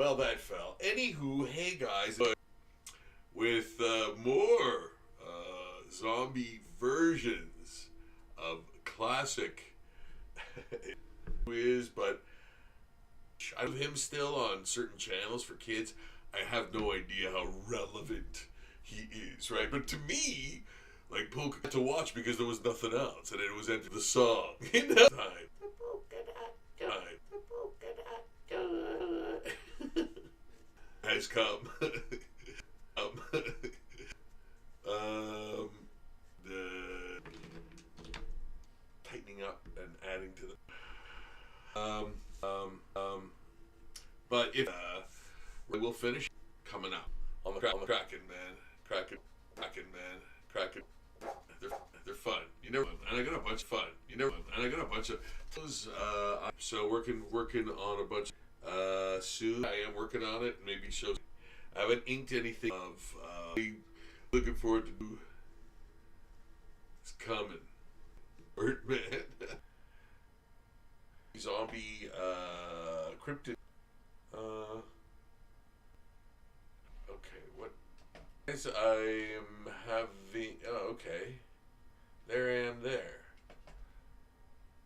Well, that fell. Anywho, hey guys, with more zombie versions of classic is, but I have him still on certain channels for kids. I have no idea how relevant he is, right? But to me, like Polka to watch because there was nothing else, and it was into the song. You know, time. The polka dot, the polka dot has come. The tightening up and adding to the. But if we'll finish coming up on the Kraken, man, Kraken. They're fun. You never, and I got a bunch of fun. You never, and I got a bunch of those. So working on a bunch. Soon I am working on it. Maybe shows. I haven't inked anything of. Looking forward to. It's coming. Birdman. Zombie cryptid. Okay, what? Guys, I am having. Oh, okay. There I am there.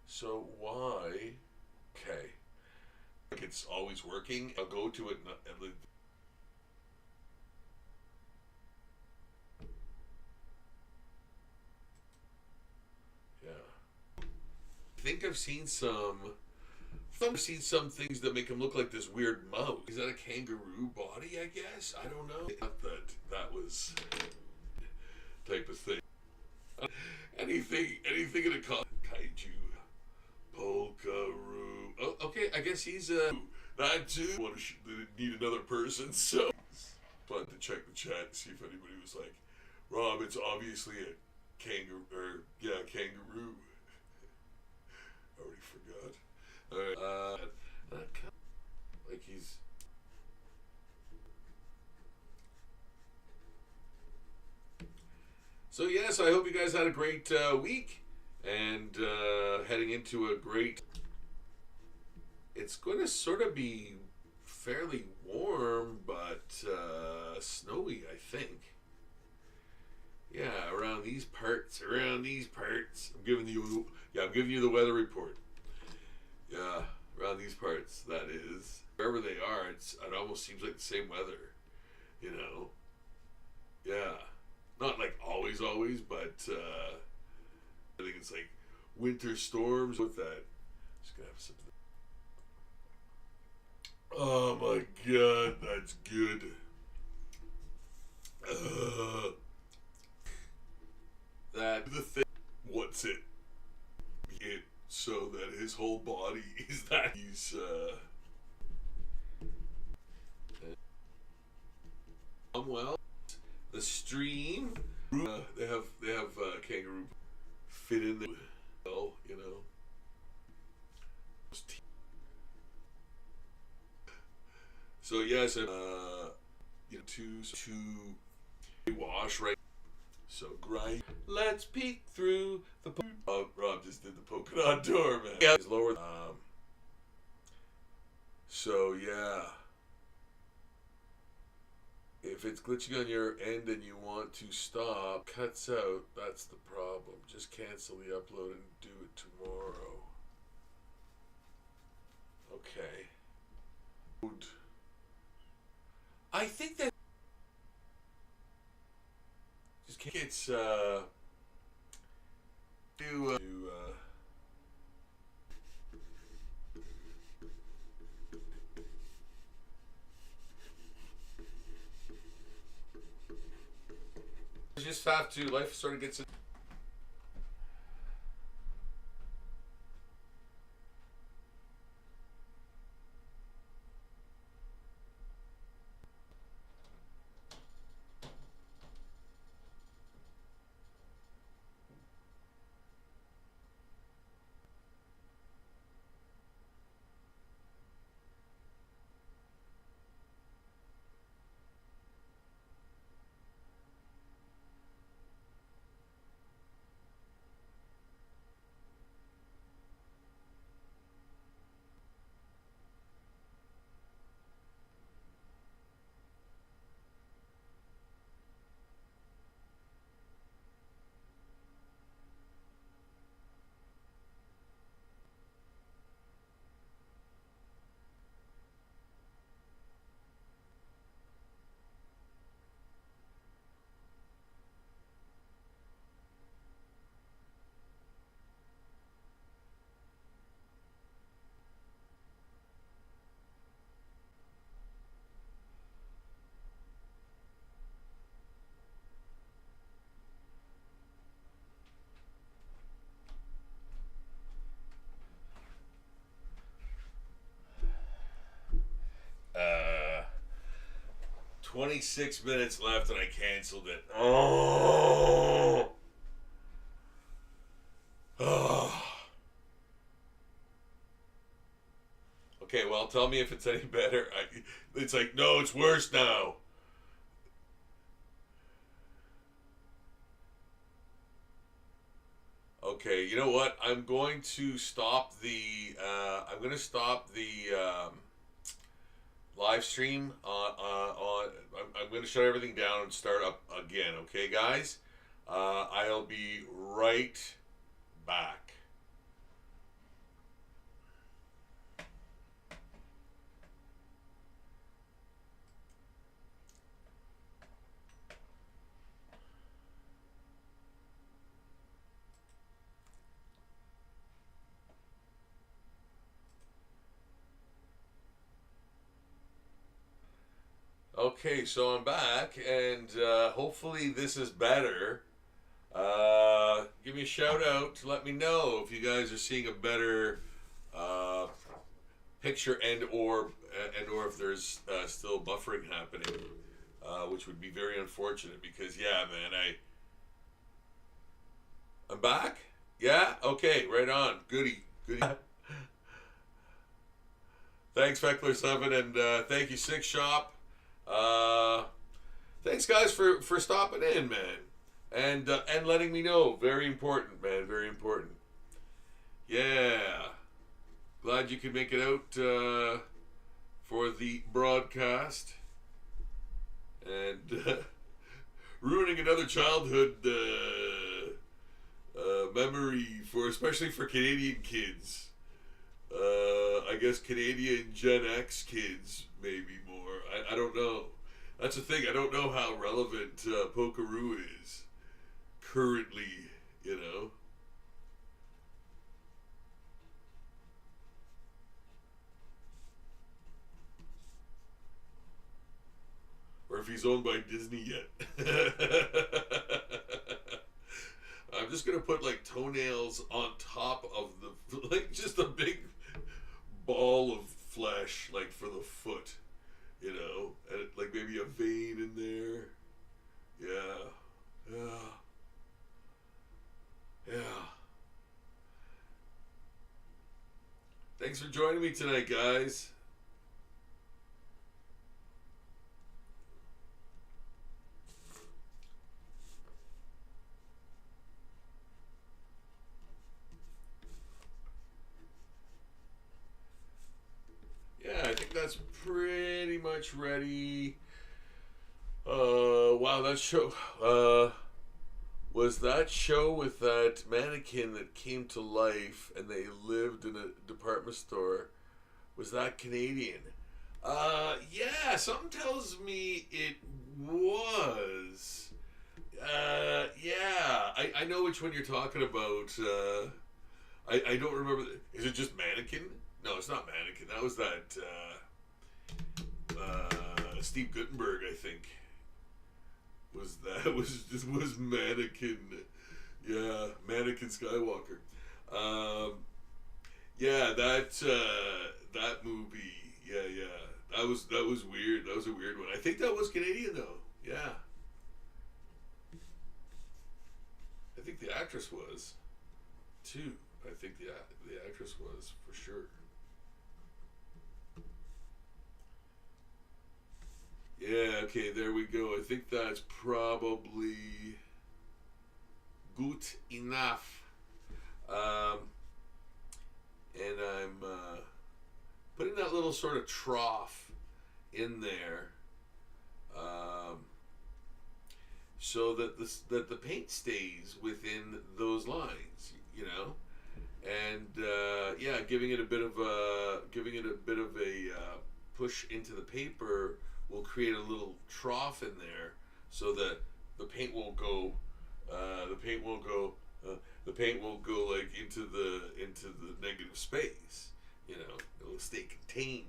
So why? Okay. Like it's always working. I'll go to it. Yeah. I think I've seen some things that make him look like this weird mouse. Is that a kangaroo body, I guess? I don't know. Not that was type of thing. Anything in a kaiju. Polkaroo. Oh, okay, I guess he's that too. Need another person, so fun to check the chat and see if anybody was like, Rob, it's obviously a kangaroo. Kangaroo. Already forgot. Like he's. So yes, I hope you guys had a great week, and heading into a great. It's going to sort of be fairly warm, but snowy, I think. Yeah, around these parts. I'm giving you the weather report. Yeah, around these parts, that is. Wherever they are, it almost seems like the same weather, you know? Yeah. Not like always, but I think it's like winter storms with that. Just gonna have something. Oh my god, that's good. That the thing. What's it? It so that his whole body is that he's well. The stream. They have kangaroo fit in there. Well, you know. So yes, and to wash right. So grind. Let's peek through the. Rob just did the polka dot door, man. Yeah, it's lower. So yeah. If it's glitching on your end and you want to stop, cuts out, that's the problem. Just cancel the upload and do it tomorrow. Okay. I think that just it's just have to life sort of gets it. 26 minutes left and I canceled it. Oh. Oh. Okay, well, tell me if it's any better. It's like, no, it's worse now. Okay, you know what? I'm going to stop the. I'm going to stop the live stream. I'm going to shut everything down and start up again. Okay, guys. I'll be right back. Okay, so I'm back, and hopefully this is better. Give me a shout out to let me know if you guys are seeing a better picture and or if there's still buffering happening, which would be very unfortunate because yeah, man, I'm back. Yeah, okay, right on, goody. Thanks, Feckler7, and thank you, Six Shop. Thanks, guys, for stopping in, man, and letting me know. Very important, man. Very important. Yeah, glad you could make it out for the broadcast, and ruining another childhood memory especially for Canadian kids. I guess Canadian Gen X kids, maybe more. I don't know. That's the thing. I don't know how relevant Polkaroo is currently, you know. Or if he's owned by Disney yet. I'm just going to put like toenails on top of the, like just a big ball of flesh, like for the foot, you know, and like maybe a vein in there. Yeah. Thanks for joining me tonight, guys. Yeah, I think that's pretty much ready. Wow, that show, was that show with that mannequin that came to life and they lived in a department store, was that Canadian? Yeah, something tells me it was. Yeah, I know which one you're talking about. I don't remember. Is it just Mannequin? No, it's not Mannequin. That was that Steve Guttenberg, I think. Was Mannequin? Yeah, Mannequin Skywalker. Yeah, that movie. Yeah. That was weird. That was a weird one. I think that was Canadian though. Yeah. I think the actress was too. I think the actress was for sure. Yeah, okay, there we go. I think that's probably good enough. And I'm putting that little sort of trough in there, so that the paint stays within those lines, you know, and yeah, giving it a bit of a push into the paper will create a little trough in there, so that the paint won't go like into the negative space. You know, it will stay contained.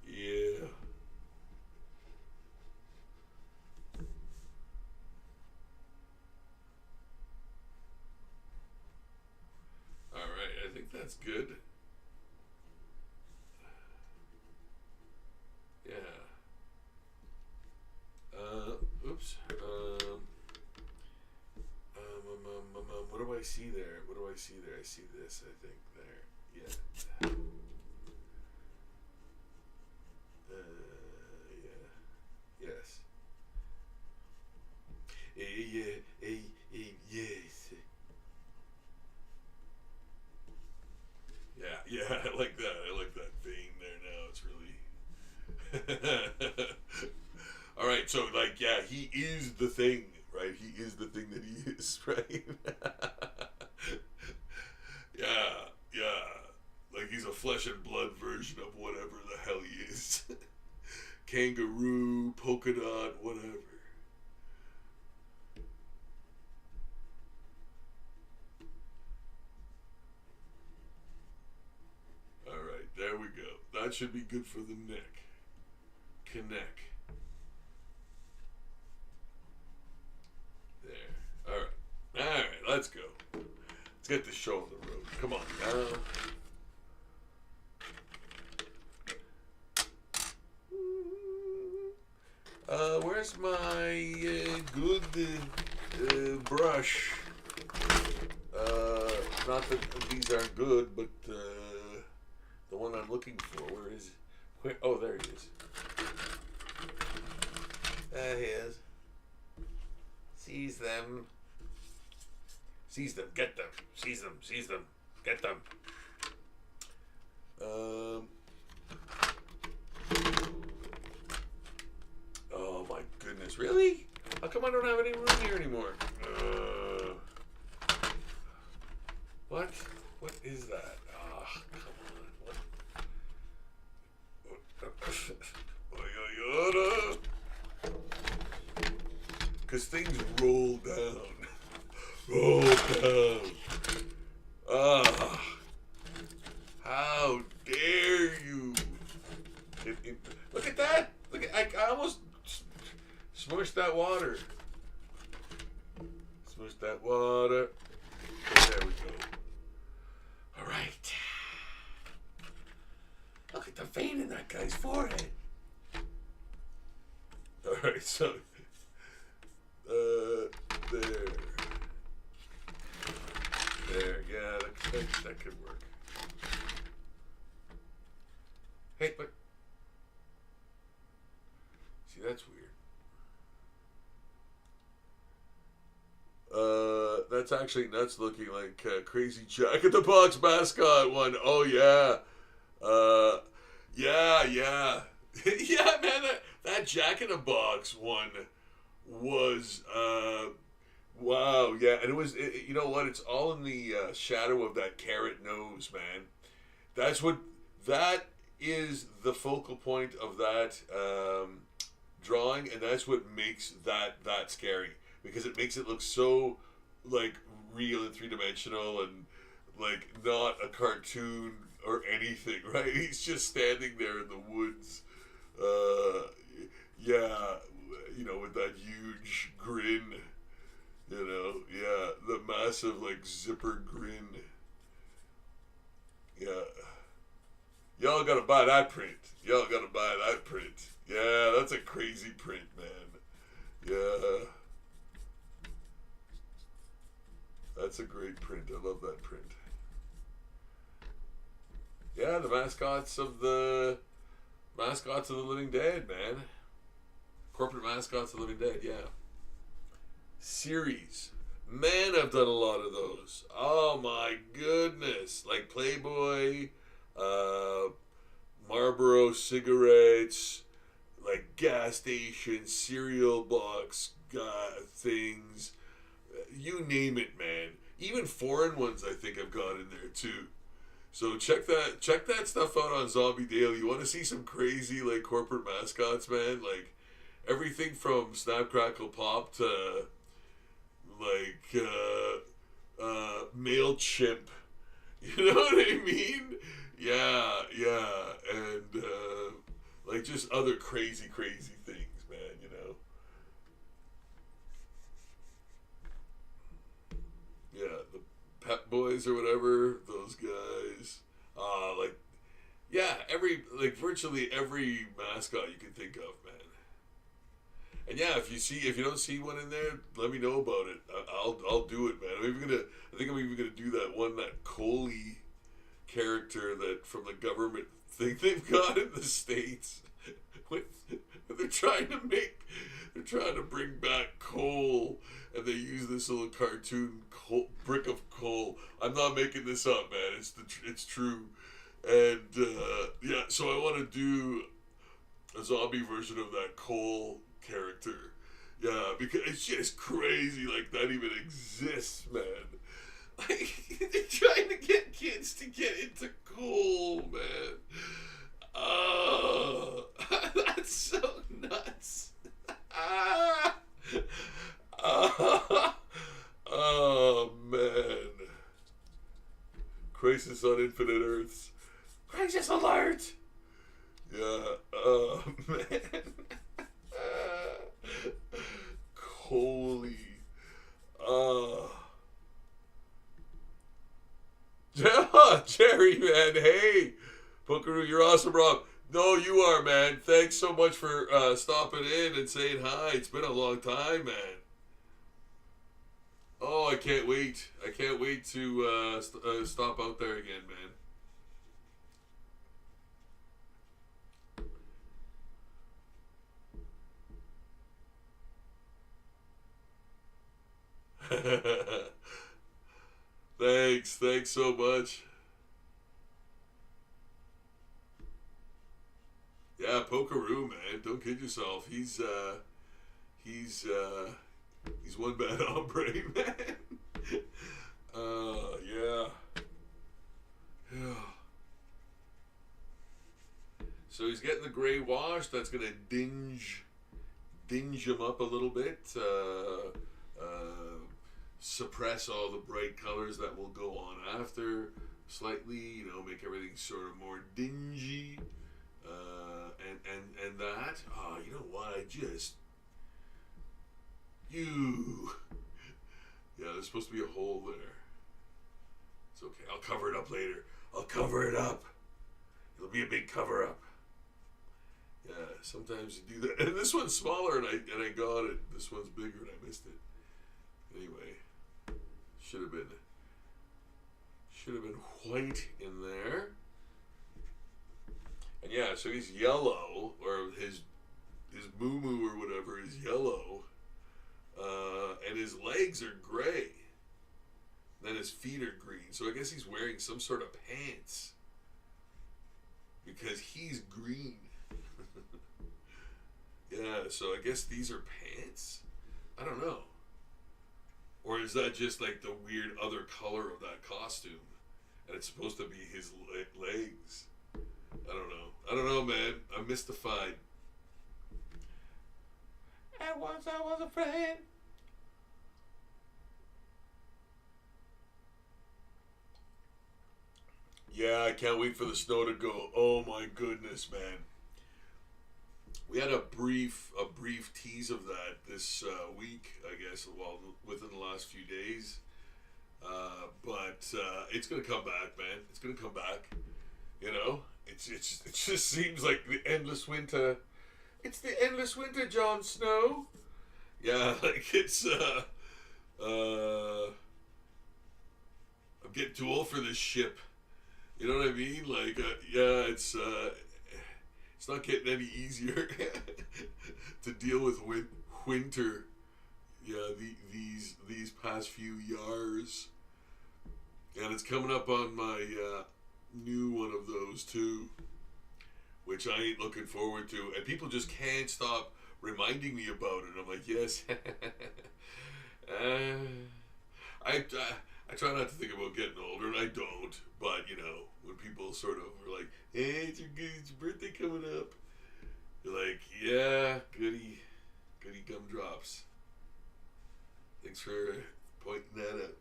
Yeah. All right, I think that's good. Yeah. see this, I think, there. Yeah. Yeah. Yes. Yes. Yeah, I like that. I like that vein there now. It's really... All right, so, like, yeah, he is the thing, right? He is the thing that he is, right? Yeah, yeah. Like, he's a flesh and blood version of whatever the hell he is. Kangaroo, polka dot, whatever. All right, there we go. That should be good for the neck. Connect. There. All right. All right, let's go. Let's get this show on the road. Come on now. Where's my good brush? Not that these aren't good, but the one I'm looking for. Where is it? Where? Oh, there he is. There he is. Seize them. Seize them. Get them. Seize them. Seize them. Get them. Oh my goodness. Really? How come I don't have any room here anymore? What? What is that? Ah, come on. What? Because things roll down. Roll down. Ah. How dare you? Look at that. Look at, I almost smushed that water. Smushed that water. There we go. All right. Look at the vein in that guy's forehead. All right, so there. There, yeah, that could work. Hey, but see, that's weird. That's actually nuts looking like Crazy Jack in the Box mascot one. Oh, yeah. Yeah. Yeah, man, that Jack in the Box one was, wow, yeah. And it was, you know what? It's all in the shadow of that carrot nose, man. That is the focal point of that drawing, and that's what makes that scary, because it makes it look so like real and three-dimensional and like not a cartoon or anything, right? He's just standing there in the woods, yeah, you know, with that huge grin, you know, yeah, the massive like zipper grin, yeah. Y'all gotta buy that print. Y'all gotta buy that print. Yeah, that's a crazy print, man. Yeah. That's a great print. I love that print. Yeah, the mascots of the Living Dead, man. Corporate mascots of the Living Dead, yeah. Series. Man, I've done a lot of those. Oh my goodness. Like Playboy, Marlboro cigarettes, like gas stations, cereal box things, you name it, man. Even foreign ones I think I've got in there too. So check that stuff out on Zombie Daily. You want to see some crazy like corporate mascots, man? Like everything from Snap Crackle Pop to like MailChimp. You know what I mean? Yeah, and like just other crazy things, man, you know. Yeah, the Pep Boys or whatever, those guys. Like, yeah, virtually every mascot you can think of, man. And yeah, if you don't see one in there, let me know about it. I'll do it, man. I think I'm even gonna do that Coley character that from the government thing they've got in the States. When they're trying to bring back coal, and they use this little cartoon brick of coal. I'm not making this up, man. It's true, and yeah. So I want to do a zombie version of that coal character. Yeah, because it's just crazy. Like that even exists, man. Like they're trying to get kids to get into coal, man. Oh, that's so nuts. Oh, man. Crisis on Infinite Earths. Crisis alert! Yeah, oh, man. Holy. Jerry, man, hey. Polkaroo, you're awesome, Rob. No, you are, man. Thanks so much for stopping in and saying hi. It's been a long time, man. Oh, I can't wait. I can't wait to stop out there again, man. Thanks so much. Yeah, Polkaroo, man. Don't kid yourself. He's one bad hombre, man. Yeah. Yeah. So he's getting the gray wash. That's gonna dinge him up a little bit. Suppress all the bright colors that will go on after slightly. You know, make everything sort of more dingy. And that. Oh, you know what? Yeah, there's supposed to be a hole there. It's okay. I'll cover it up later. I'll cover it up. It'll be a big cover up. Yeah, sometimes you do that. And this one's smaller, and I got it. This one's bigger, and I missed it. Anyway, should have been white in there. And yeah, so he's yellow, or his moo or whatever is yellow, and his legs are gray. Then his feet are green. So I guess he's wearing some sort of pants because he's green. Yeah, so I guess these are pants. I don't know. Or is that just like the weird other color of that costume, and it's supposed to be his legs? I don't know, man. I'm mystified. And once I was afraid. Yeah, I can't wait for the snow to go. Oh my goodness, man. We had a brief tease of that this week, I guess. Well, within the last few days, but it's gonna come back, man. It's gonna come back. You know, it just seems like the endless winter. It's the endless winter, Jon Snow. Yeah, like it's I'm getting too old for this ship. You know what I mean? Like, yeah, it's not getting any easier to deal with winter. Yeah, these past few years, and it's coming up on my new one of those too, which I ain't looking forward to. And people just can't stop reminding me about it. I'm like, yes. I try not to think about getting older, and I don't. But, you know, when people sort of are like, hey, it's your birthday coming up, you're like, yeah, goody gumdrops. Thanks for pointing that out.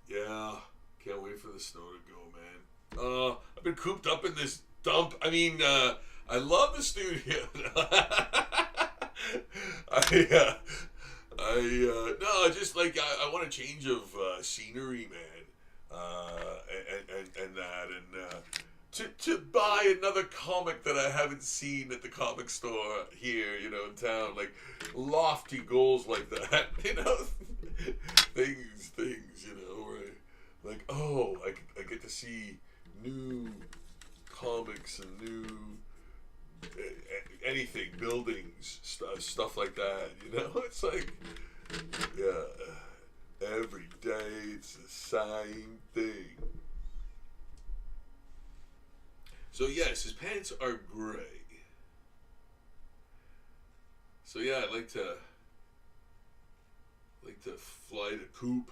Yeah, can't wait for the snow to go, man. I've been cooped up in this dump. I mean, I love the studio. No, just like I want a change of scenery, man, and that, and to buy another comic that I haven't seen at the comic store here, you know, in town. Like, lofty goals like that, you know? things, you know, where, like, oh, I get to see new comics and new anything, buildings, stuff like that, you know? It's like, yeah, every day it's the same thing. So yes, his pants are gray. So yeah, I'd like to fly to Coop.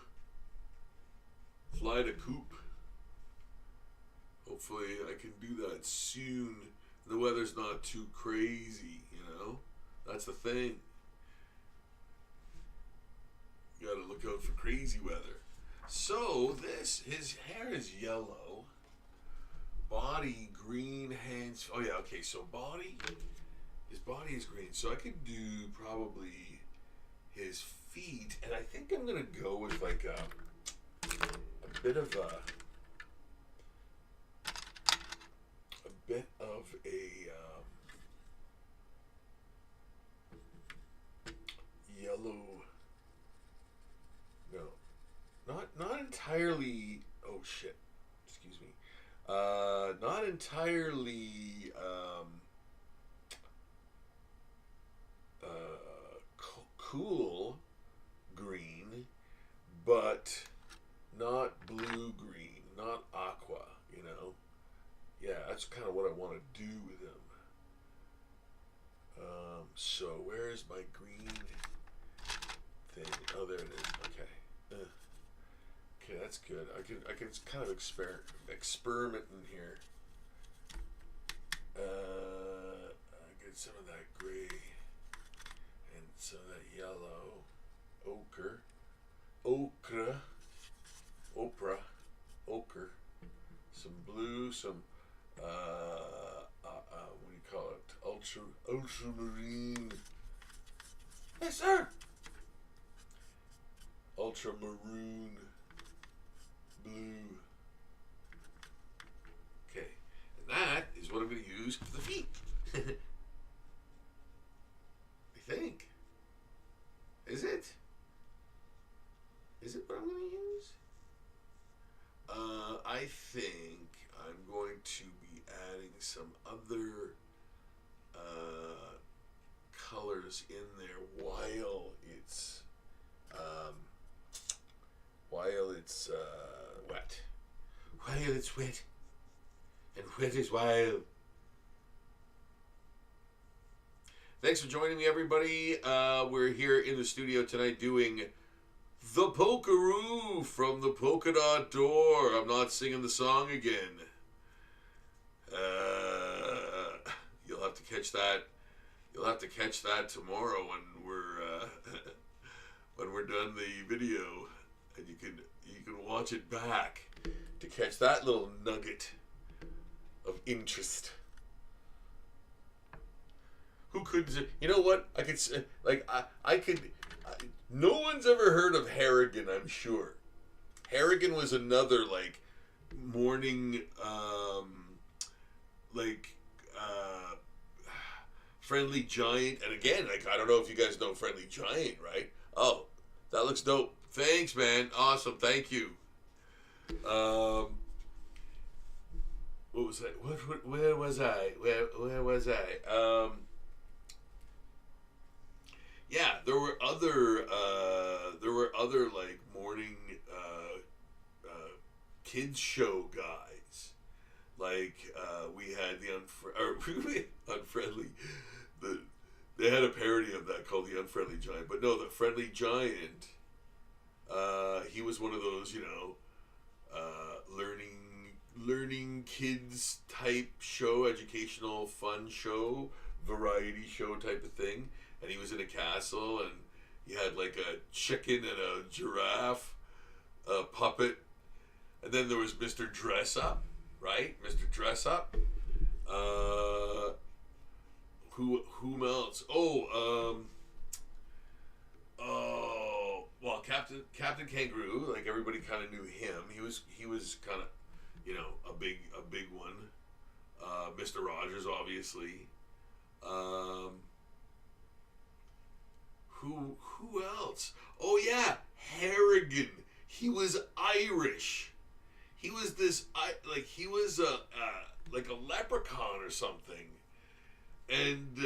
Hopefully I can do that soon. The weather's not too crazy, you know? That's the thing. You gotta look out for crazy weather. So his hair is yellow. Body green, hands. Oh yeah, okay. So his body is green. So I could do probably his feet, and I think I'm gonna go with like a bit of a yellow. No, not entirely. Oh shit. Excuse me. Not entirely cool green, but not blue green, not aqua, you know? Yeah, that's kind of what I want to do with him. So where is my green thing? Oh, there it is. Okay. Okay, that's good. I can kind of experiment in here. I get some of that gray and some of that yellow, ochre, some blue, some what do you call it? Ultramarine. Yes, sir. Ultramaroon. Blue. Okay, and that is what I'm going to use for the feet. I think. Is it? Is it what I'm going to use? I think I'm going to be adding some other colors in there while it's wet. While it's wet. And wet is wild. Thanks for joining me, everybody. We're here in the studio tonight doing the Polkaroo from the Polka Dot Door. I'm not singing the song again. You'll have to catch that. You'll have to catch that tomorrow when we're when we're done the video, and you can watch it back to catch that little nugget of interest. Who could, you know what? I could, like, I could, no one's ever heard of Harrigan, I'm sure. Harrigan was another, like, morning, Friendly Giant. And again, like, I don't know if you guys know Friendly Giant, right? Oh, that looks dope. Thanks, man. Awesome. Thank you. What was that? Where was I? Where was I? Yeah, there were other like morning kids show guys. Like we had the Unfriendly. They had a parody of that called the Unfriendly Giant, but no, the Friendly Giant. He was one of those, you know, learning kids type show, educational fun show, variety show type of thing. And he was in a castle, and he had like a chicken and a giraffe, a puppet, and then there was Mr. Dress Up, right? Mr. Dress Up. Whom else? Well, Captain Kangaroo. Like everybody kind of knew him. He was kind of, you know, a big one. Mr. Rogers, obviously. Um, who else? Oh yeah, Harrigan. He was Irish. He was he was like a leprechaun or something, and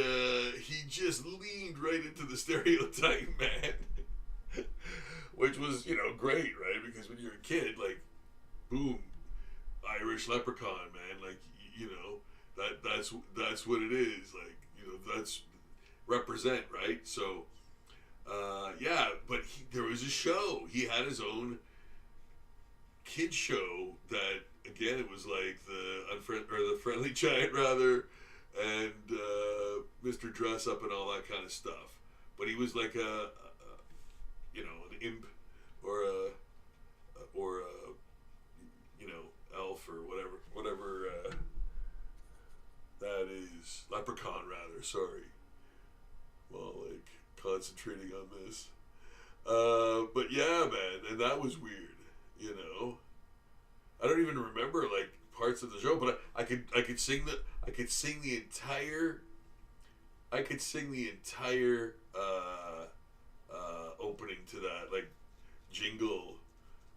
he just leaned right into the stereotype, man. Which was, great, right? Because when you're a kid, like, boom, Irish leprechaun, man. Like, that's what it is. Like, that's represent, right? So, yeah. But there was a show. He had his own kid show that, again, it was like the Friendly Giant, rather, and Mr. Dress Up and all that kind of stuff. But he was like an imp or a elf or whatever that is, leprechaun rather. Sorry, well, like, concentrating on this. But yeah, man, and that was weird. I don't even remember like parts of the show, but I could sing the entire opening to that, like, jingle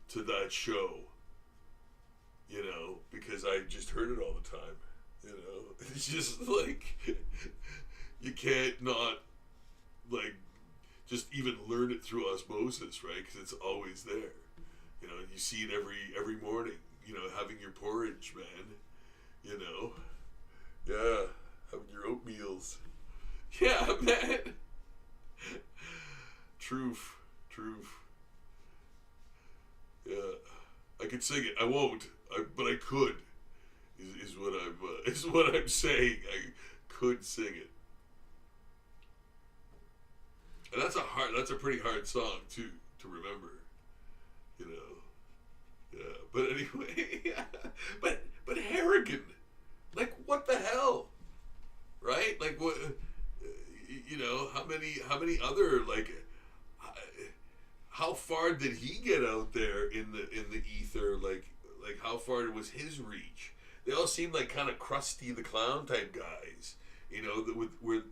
to that show, because I just heard it all the time. It's just like you can't not, like, just even learn it through osmosis, right? Because it's always there. You see it every morning. Having your porridge, man. Yeah, having your oatmeals. Yeah, man. Truth. Yeah, I could sing it. I won't, but I could. Is what I'm saying. I could sing it, and that's a pretty hard song too to remember. Yeah. But anyway, yeah. But Harrigan, like, what the hell, right? Like, what? How many other, like, how far did he get out there in the ether? Like how far was his reach? They all seemed like kind of Krusty the Clown type guys, where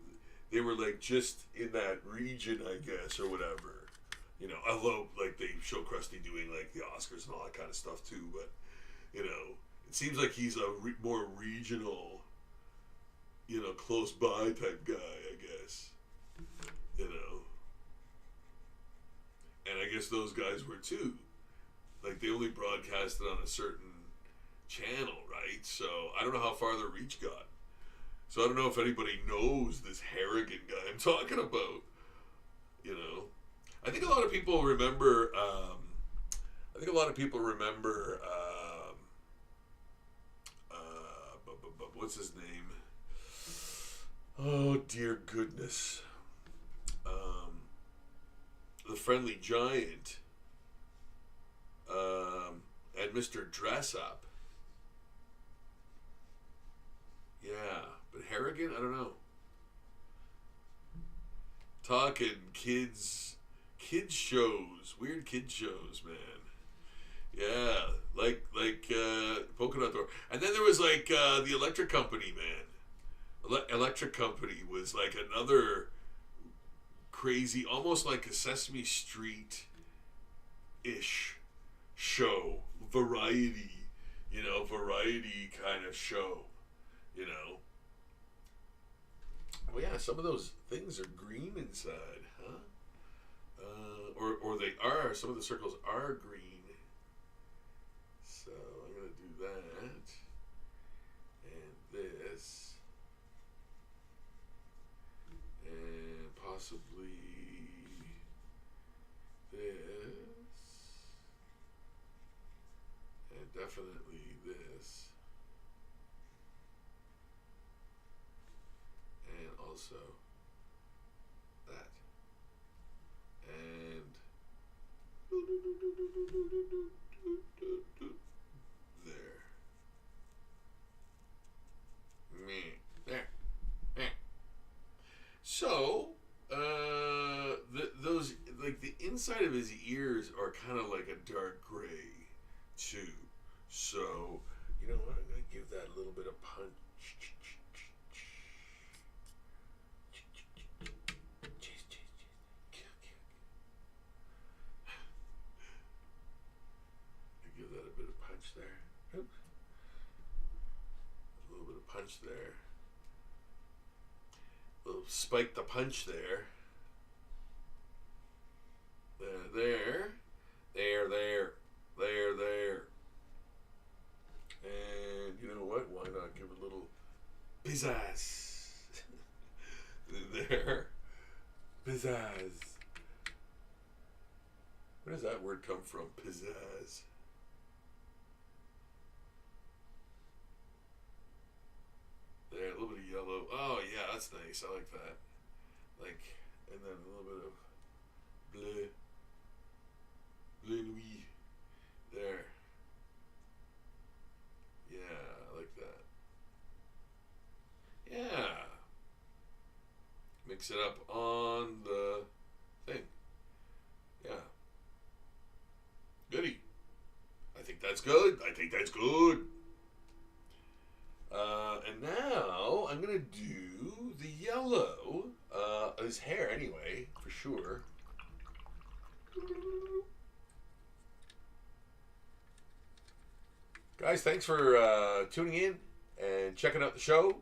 they were like just in that region, I guess, or whatever. Although, like, they show Krusty doing like the Oscars and all that kind of stuff too, but it seems like he's a more regional, close by type guy, I guess. And I guess those guys were too. Like, they only broadcasted on a certain channel, right? So I don't know how far their reach got. So I don't know if anybody knows this Harrigan guy I'm talking about. I think a lot of people remember. What's his name? Oh dear goodness. The Friendly Giant. And Mr. Dress Up. Yeah, but Harrigan, I don't know. Talking kids shows, weird kids shows, man. Yeah, like Polka Dot Door, and then there was like the Electric Company, man. Electric Company was like another crazy, almost like a Sesame Street ish show, variety kind of show, Oh yeah, some of those things are green inside, huh? Or they are. Some of the circles are green. So I'm gonna do that, and this, and possibly this, and definitely this, and also that, and there. There. So, those, like, the inside of his ears are kind of like a dark gray, too. So, you know what? I'm going to give that a little bit of punch. Give that a bit of punch there. Oops. A little bit of punch there. A little spike the punch there. There. And you know what? Why not give a little pizzazz? There. Pizzazz. Where does that word come from? Pizzazz. There, a little bit of yellow. Oh yeah, that's nice. I like that. Like, and then a little bit of bleu Louis. There. Yeah, I like that. Yeah. Mix it up on the thing. Yeah. Goody. I think that's good. And now I'm gonna do the yellow. His hair anyway, for sure. Guys, thanks for tuning in and checking out the show.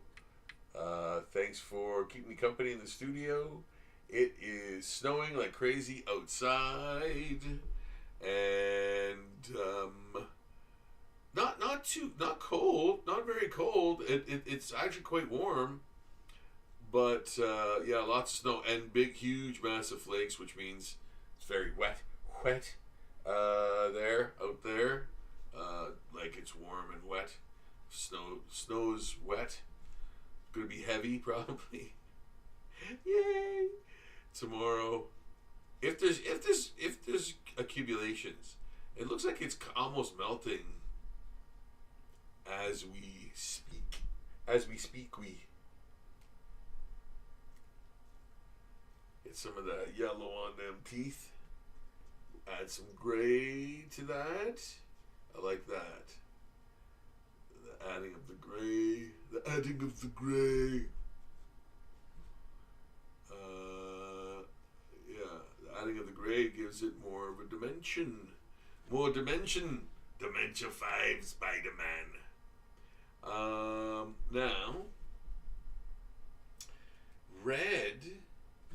Thanks for keeping me company in the studio. It is snowing like crazy outside, and not cold, not very cold. It's actually quite warm, but yeah, lots of snow and big, huge, massive flakes, which means it's very wet out there. Like it's warm and wet. Snow's wet. Gonna be heavy probably. Yay! Tomorrow, if there's accumulations, it looks like it's almost melting as we speak. We get some of that yellow on them teeth. Add some gray to that. I like that. The adding of the gray. Yeah, the adding of the gray gives it more of a dimension. Dimension 5 Spider-Man. Now, red.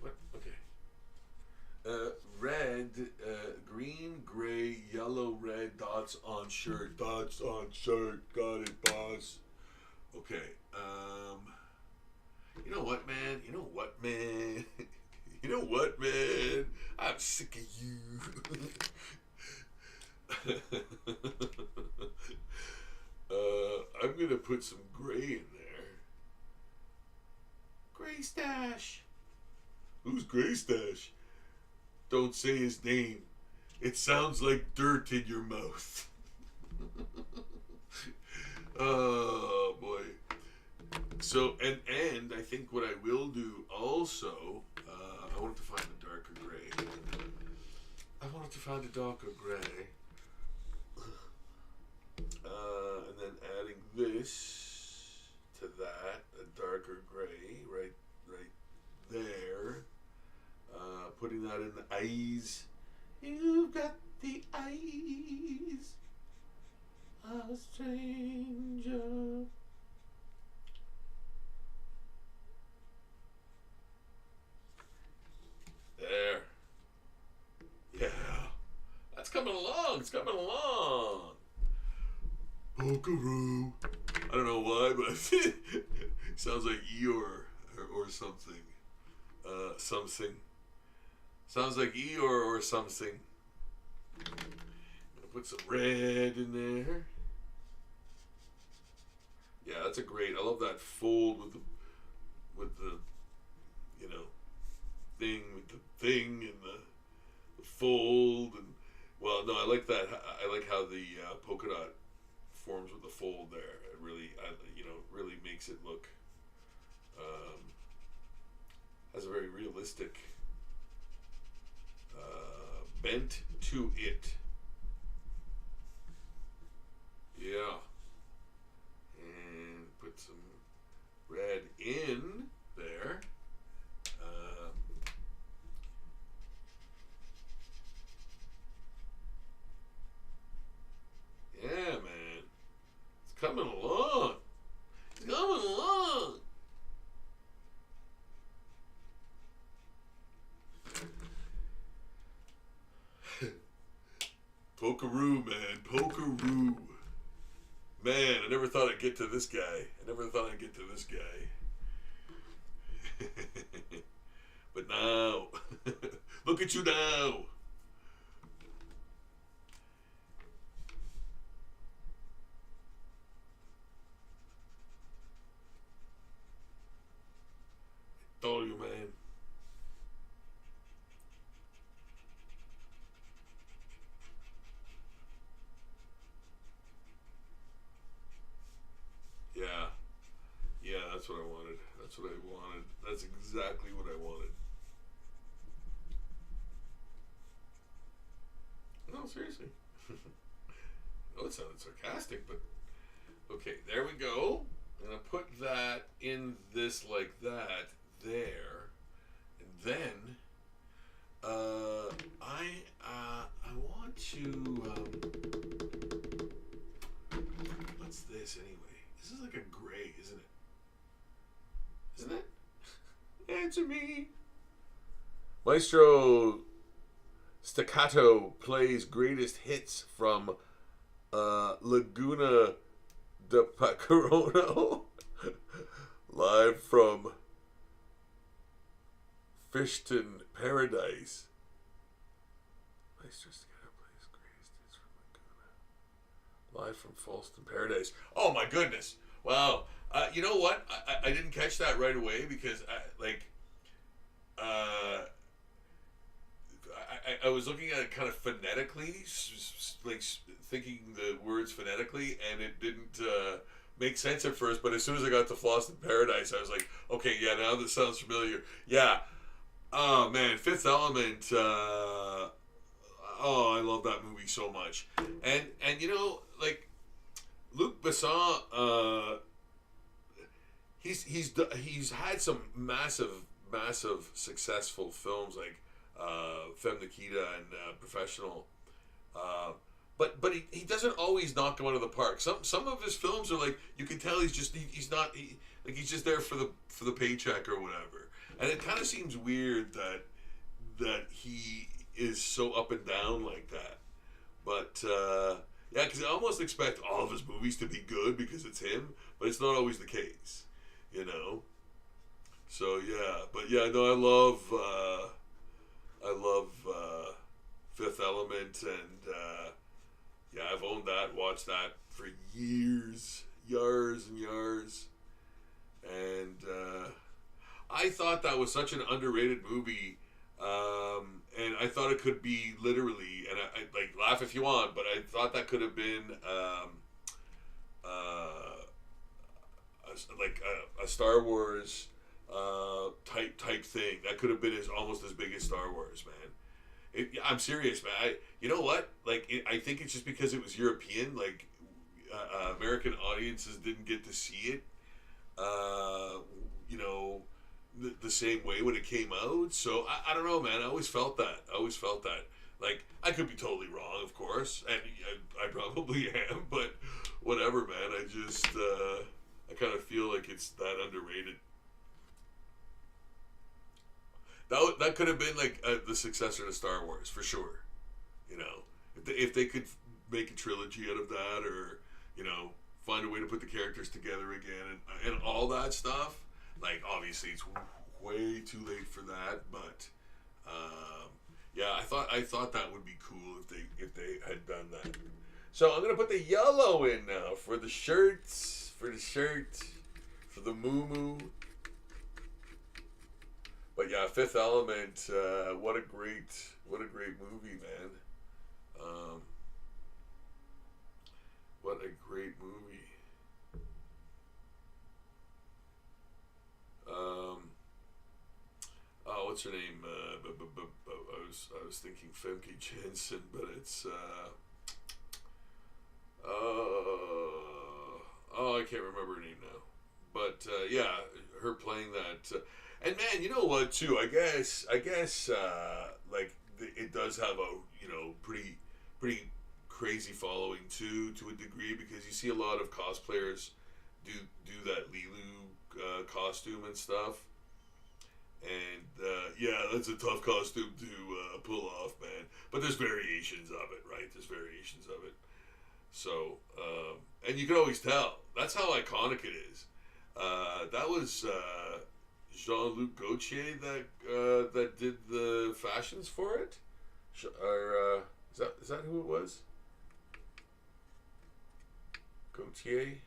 What? Okay. Red, green, gray, yellow, red, dots on shirt. Got it, boss. Okay. You know what, man? I'm sick of you. I'm gonna put some gray in there. Gray Stash. Who's Gray Stash? Don't say his name. It sounds like dirt in your mouth. Oh boy. So and I think what I will do also, I wanted to find a darker gray. And then adding this to that, a darker gray, right there. Putting that in the eyes. You've got the eyes of a stranger. There. Yeah. That's coming along. It's coming along. Polkaroo. I don't know why, but it sounds like Eeyore or something. Something. Sounds like Eeyore or something. I'm gonna put some red in there. Yeah, that's a great. I love that fold with the you know thing with the thing and the fold and well no I like that. I like how the polka dot forms with the fold there. It really really makes it look has a very realistic bent to it. Yeah. And put some Polkaroo, man. Polkaroo. Man, I never thought I'd get to this guy. But now, look at you now. Told you, man. Yeah. Yeah, that's what I wanted. That's exactly what I wanted. No, seriously. Oh, it sounded sarcastic, but okay, there we go. I'm gonna put that in this like that there, and then I want to what's this anyway? This is like a gray, isn't it? Isn't it? Answer me. Maestro Staccato plays greatest hits from Laguna de Pacarono, live from Fishton Paradise. Maestro Staccato plays greatest hits from Laguna, live from Fishton Paradise. Oh my goodness! Wow. You know what? I didn't catch that right away because I was looking at it kind of phonetically, like thinking the words phonetically, and it didn't make sense at first. But as soon as I got to Fishton Paradise, I was like, okay, yeah, now this sounds familiar. Yeah. Oh man, Fifth Element. Oh, I love that movie so much. And you know, like Luc Besson. He's had some massive successful films like Femme Nikita and Professional, but he doesn't always knock them out of the park. Some of his films are like you can tell he's just he's there for the paycheck or whatever, and it kind of seems weird that he is so up and down like that. But yeah, because I almost expect all of his movies to be good because it's him, but it's not always the case. You know, so yeah, but yeah, no, I love Fifth Element, and yeah, I've owned that, watched that for years, and I thought that was such an underrated movie, and I thought it could be literally, and I like laugh if you want, but I thought that could have been like a Star Wars type thing. That could have been almost as big as Star Wars, man. I'm serious, man. You know what? Like, I think it's just because it was European. Like, American audiences didn't get to see it. You know, the same way when it came out. So I don't know, man. I always felt that. Like, I could be totally wrong, of course, and I probably am. But whatever, man. I just I kind of feel like it's that underrated. That could have been like the successor to Star Wars for sure. You know, if they could make a trilogy out of that, or you know, find a way to put the characters together again and all that stuff. Like obviously it's way too late for that, but yeah, I thought that would be cool if they had done that. So I'm gonna put the yellow in now for the shirts, for the moo. But yeah, Fifth Element, what a great movie, man. What a great movie. Oh, what's her name? I was thinking Femke Janssen, but it's oh, I can't remember her name now. But yeah, her playing that. And man, you know what? Too, I guess, like it does have a pretty crazy following too, to a degree, because you see a lot of cosplayers do that Lilu costume and stuff. And yeah, that's a tough costume to pull off, man. But there's variations of it, right? There's variations of it. So, and you can always tell. That's how iconic it is. That was Jean-Luc Gaultier that did the fashions for it. Or is that who it was? Gaultier?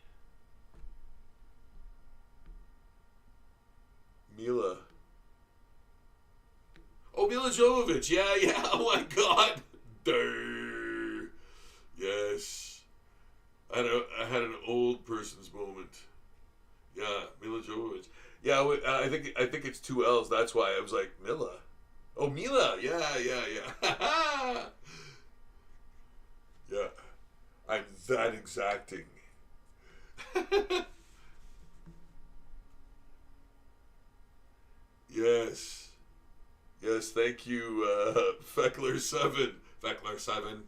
Mila. Oh, Mila Jovovich. Yeah, yeah. Oh my God. Durr. Yes. I had an old person's moment. Yeah, Mila Jovovich. Yeah, I think it's two L's. That's why I was like Mila. Oh, Mila. Yeah, yeah, yeah. Yeah. I'm that exacting. Yes. Yes, thank you, Feckler7. Feckler7.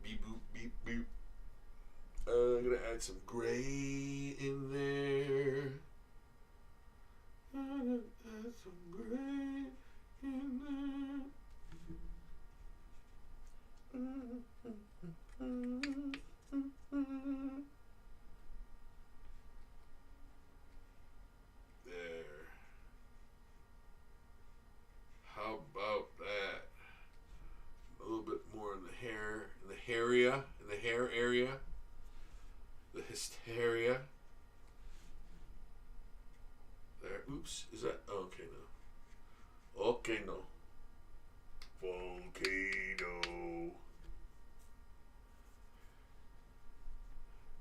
Beep, boop, beep, boop. I'm going to add some gray in there. I'm going to add some gray in there. There. How about that? A little bit more in the hair, in the hair area, the hysteria. There. Oops. Is that? Oh, okay, no. Okay, no. Volcano.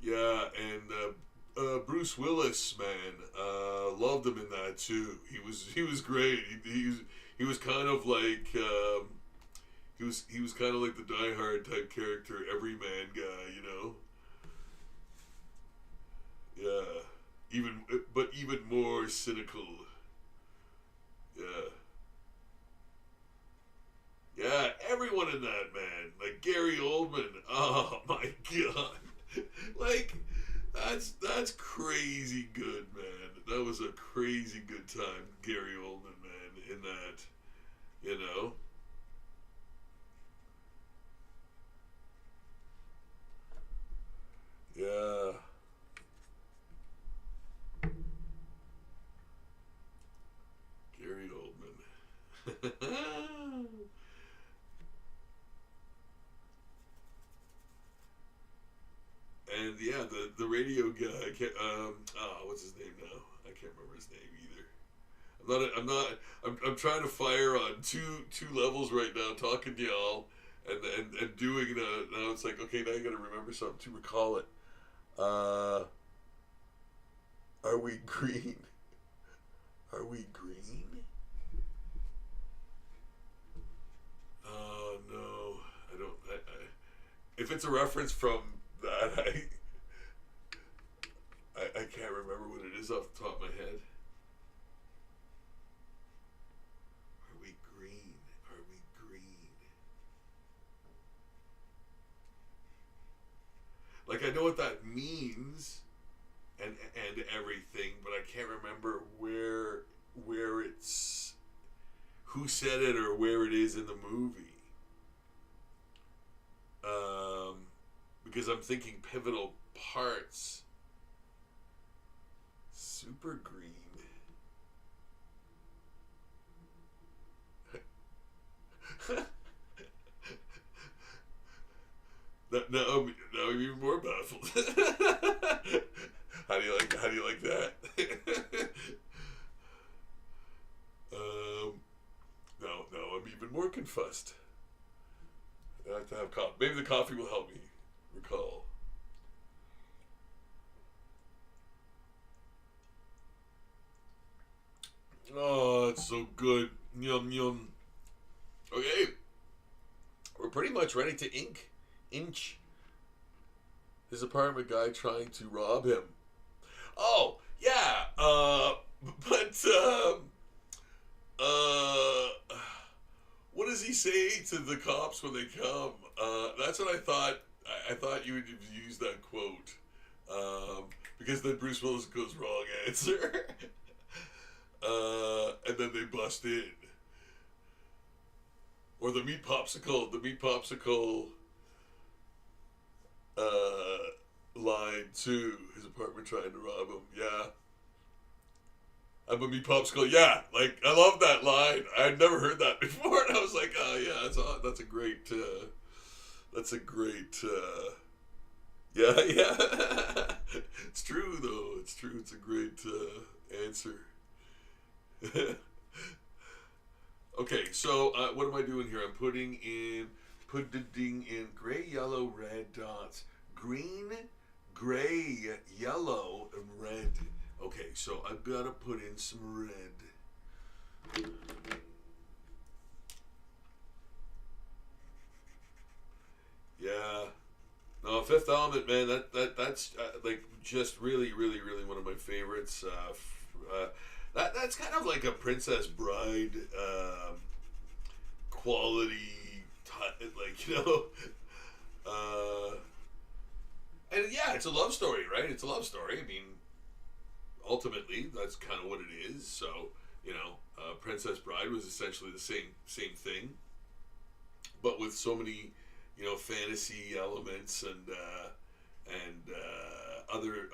Yeah, and Bruce Willis, man, loved him in that too. He was great. He was kind of like he was kind of like the Die Hard type character, everyman guy, you know. Yeah, even more cynical. Yeah. Yeah, everyone in that, man. Like Gary Oldman. Oh my God. Like that's crazy good, man. That was a crazy good time, Gary Oldman, man, in that, you know. Yeah. Gary Oldman. And yeah, the radio guy, what's his name now? I can't remember his name either. I'm trying to fire on two levels right now, talking to y'all, and doing now it's like, okay, now I gotta remember something to recall it. Are we green? Are we green? Oh no, I don't. If it's a reference from that, I can't remember what it is off the top of my head. Are we green? Are we green? Like, I know what that means and everything, but I can't remember where it's, who said it or where it is in the movie. Because I'm thinking pivotal parts. Super green. Now I'm even more baffled. How do you like that? No, I'm even more confused. I have to have coffee. Maybe the coffee will help me recall. Oh, it's so good. Yum yum. Okay, we're pretty much ready to inch his apartment guy trying to rob him. Oh yeah, but what does he say to the cops when they come? That's what I thought. I thought you would use that quote, because then Bruce Willis goes wrong answer. And then they bust in. Or the meat popsicle line too. His apartment trying to rob him. Yeah. I'm a meat popsicle. Yeah, like I love that line. I'd never heard that before, and I was like, oh yeah, that's a great. Yeah, yeah. It's true though. It's true. It's a great answer. Okay, so what am I doing here? I'm putting in gray, yellow, red dots. Green, gray, yellow, and red. Okay, so I've got to put in some red. Yeah. No, Fifth Element, man. That's like just really, really, really one of my favorites. That's kind of like a Princess Bride quality, like and yeah, it's a love story, right? It's a love story. I mean, ultimately, that's kind of what it is. So, Princess Bride was essentially the same thing, but with so many, fantasy elements and other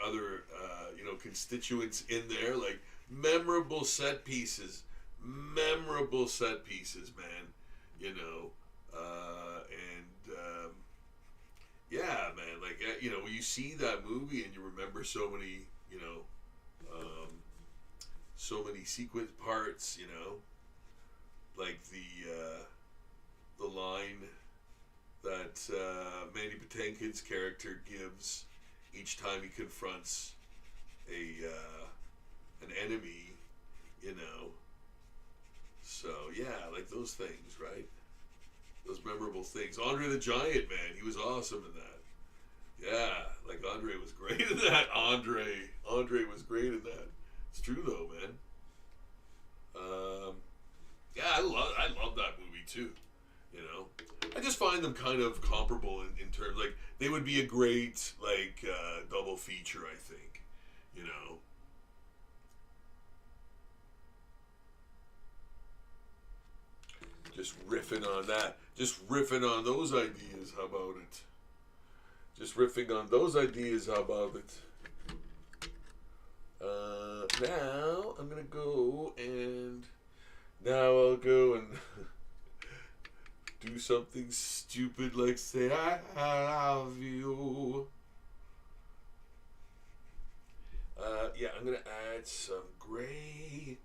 constituents in there, like memorable set pieces, man. Yeah, man. Like when you see that movie and you remember so many, so many sequence parts, like the line that Mandy Patinkin's character gives each time he confronts an enemy, So yeah, like those things, right? Those memorable things. Andre the Giant, man, he was awesome in that. Yeah, like Andre was great in that. Andre was great in that. It's true though, man. Yeah, I love that movie too. I just find them kind of comparable in terms, like they would be a great double feature, I think. Just riffing on that. Just riffing on those ideas. How about it? Just riffing on those ideas. How about it? Now I'm gonna go and I'll go and do something stupid like say I love you. Yeah, I'm gonna add some gray,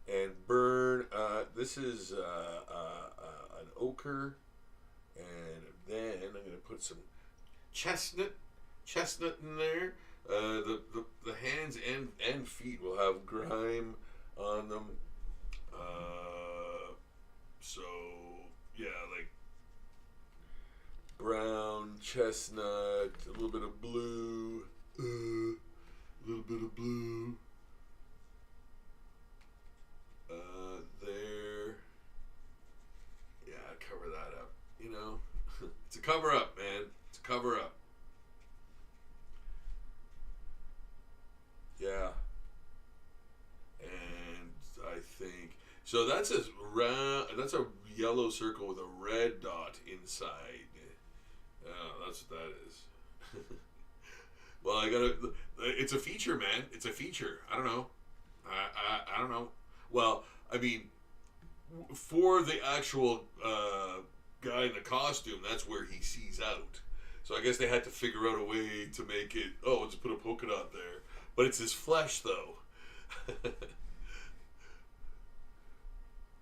and burn. This is an ochre, and then I'm gonna put some chestnut in there. The hands and feet will have grime on them. So yeah, like brown, chestnut, a little bit of blue, there. Yeah, cover that up. It's a cover up, man. It's a cover up. Yeah. And I think so. That's a yellow circle with a red dot inside. That's what that is. Well, it's a feature, man. It's a feature. I don't know. I don't know. Well, I mean, for the actual guy in the costume, that's where he sees out. So I guess they had to figure out a way to make it. Oh, let's put a polka dot there. But it's his flesh, though.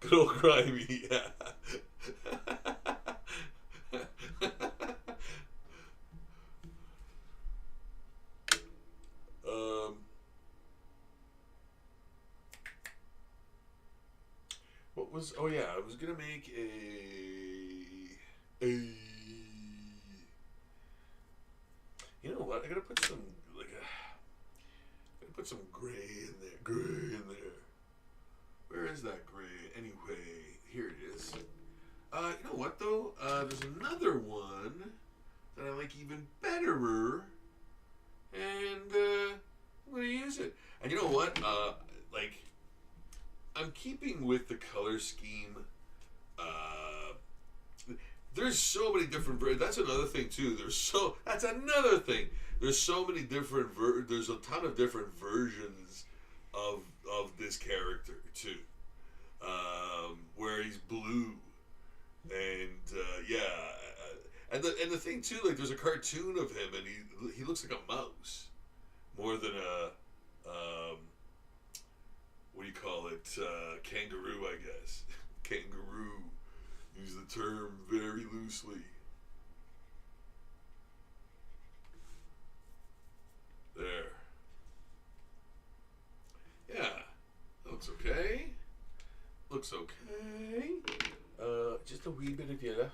Good old grimy, yeah. What was? Oh yeah, I was gonna make a. You know what? I gotta put some put some gray in there. Where is that gray? Anyway, here it is. You know what though? There's another one that I like even betterer, and I'm gonna use it. And you know what? even with the color scheme, there's so many different that's another thing too. That's another thing. There's so many different there's a ton of different versions of this character too. Where he's blue, and and the thing too, like there's a cartoon of him, and he looks like a mouse more than a what do you call it? Kangaroo, I guess. Kangaroo. Use the term very loosely. There. Yeah. Looks okay. Looks okay. Just a wee bit of yellow.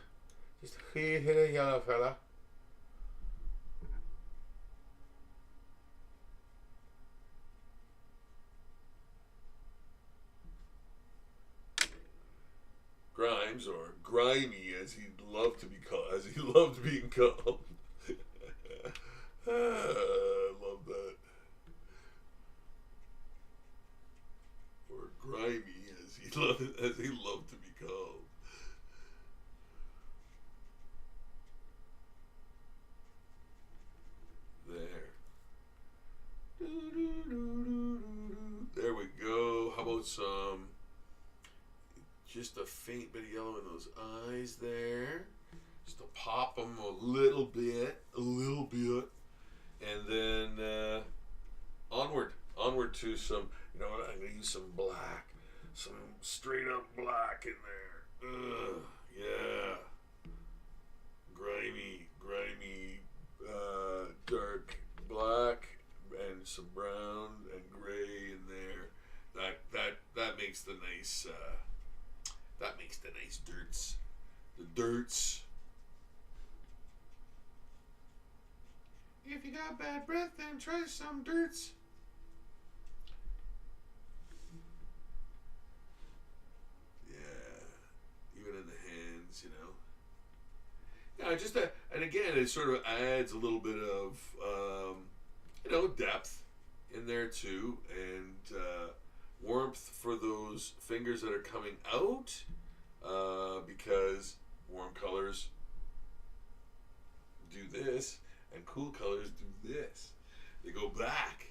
Just a wee bit of yellow, fella. Grimes, or Grimy, as he'd love to be called, as he loved being called. I love that. Or Grimy, as he loved to be called. There. There we go. How about some? Just a faint bit of yellow in those eyes there. Just to pop them a little bit. And then onward to some, you know what, I'm going to use some black. Some straight up black in there. Yeah. Grimy, dark black and some brown and gray in there. That makes the nice, dirts. The dirts. If you got bad breath, then try some dirts. Yeah. Even in the hands, you know. Yeah, and again, it sort of adds a little bit of, depth in there too, and warmth for those fingers that are coming out, because warm colors do this and cool colors do this. They go back,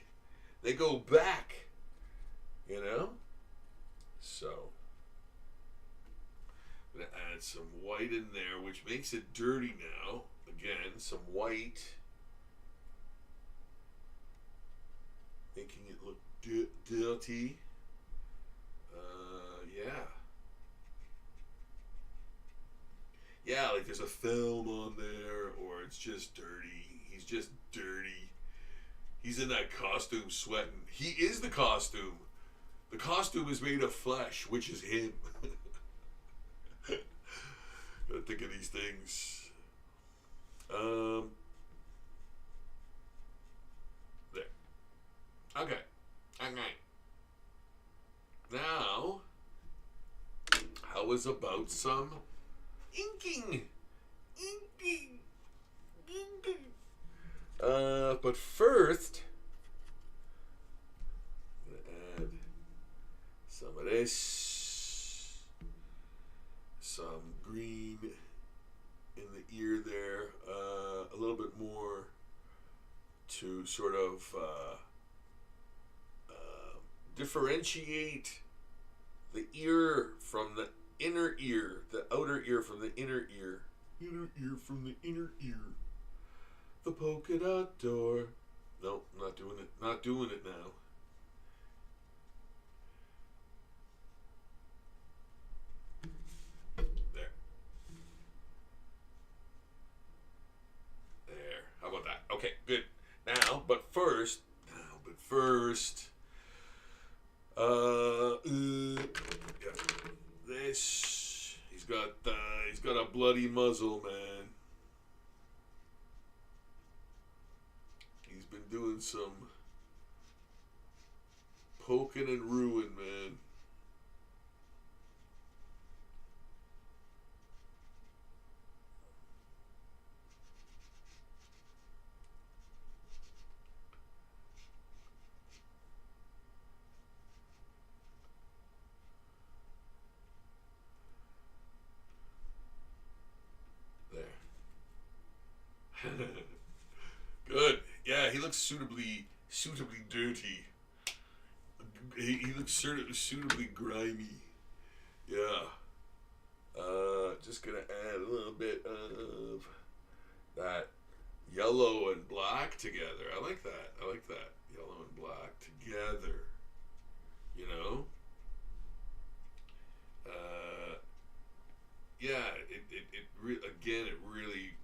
you know. So I'm gonna add some white in there, which makes it dirty now. Again, some white, making it look dirty. Yeah, like there's a film on there, or it's just dirty. He's just dirty. He's in that costume sweating. He is the costume. The costume is made of flesh, which is him. Gotta think of these things. There. Okay. Now, how is about some inking? But first, I'm gonna add some of this, some green in the ear there, a little bit more to sort of differentiate the ear from the inner ear, the outer ear from the inner ear. Inner ear from the inner ear. The polka dot door. Nope, not doing it. Not doing it now. There. How about that? Okay, good. Now, but first, this. He's got a bloody muzzle, man. He's been doing some poking and ruin, man. Good. Yeah, he looks suitably dirty. He looks suitably grimy. Yeah. Just gonna add a little bit of that yellow and black together. I like that. I like that. Yellow and black together. You know? Yeah, again, it really